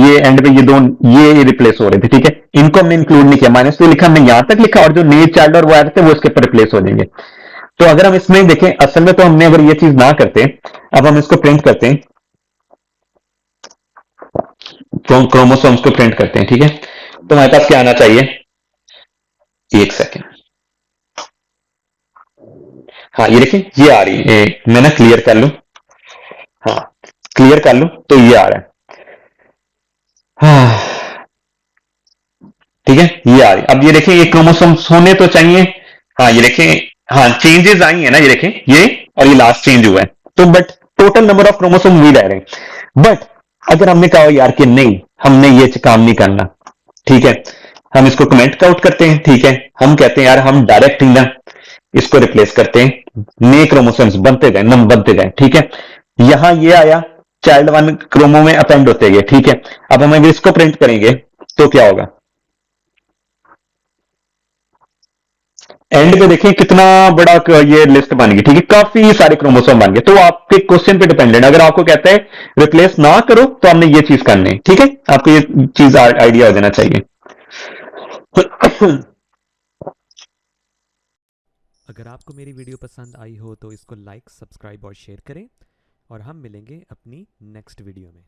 ये एंड पे ये दो ये रिप्लेस हो रहे थे। ठीक है, इनको हमने इंक्लूड नहीं किया, -2 लिखा हमने, यहां तक लिखा, और जो न्यू चाइल्ड और वो आ रहे थे वो इसके ऊपर रिप्लेस हो जाएंगे। तो अगर हम इसमें देखें, असल में तो हमने अगर ये चीज ना करते, अब हम इसको प्रिंट करते हैं, क्रोमोसोम्स को प्रिंट करते हैं। ठीक है, तो हमारे पास क्या आना चाहिए, एक सेकेंड, हाँ ये देखिए ये आ रही है, मैं ना क्लियर कर लूं, हाँ क्लियर कर लूं, तो ये आ रहा है, हाँ ठीक है, ये आ रही। अब ये देखें, ये क्रोमोसोम्स होने तो चाहिए, हाँ ये देखें, हाँ चेंजेस आई है ना, ये देखें ये, और ये लास्ट चेंज हुआ है। तो but total number of chromosome वही रह रहे हैं। बट अगर हमने कहा यार कि नहीं, हमने ये काम नहीं करना, ठीक है, हम इसको कमेंट आउट करते हैं। ठीक है, हम कहते हैं यार हम डायरेक्ट ही ना इसको रिप्लेस करते हैं, नए क्रोमोसोम्स बनते गए, नंबर बनते गए। ठीक है, यहां ये आया, चाइल्ड 1 क्रोमो में अपेंड होते गए। ठीक है, अब हम अगर इसको प्रिंट करेंगे तो क्या होगा, एंड पे देखें कितना बड़ा ये लिस्ट बन गई। ठीक है, काफी सारे क्रोमोसोम बन गए। तो आपके क्वेश्चन पे डिपेंडेंट, अगर आपको कहता है रिप्लेस ना करो तो हमने ये चीज करनी है। ठीक है, आपको ये चीज आइडिया हो जाना चाहिए। अगर आपको मेरी वीडियो पसंद आई हो तो इसको लाइक, सब्सक्राइब और शेयर करें और हम मिलेंगे अपनी नेक्स्ट वीडियो में।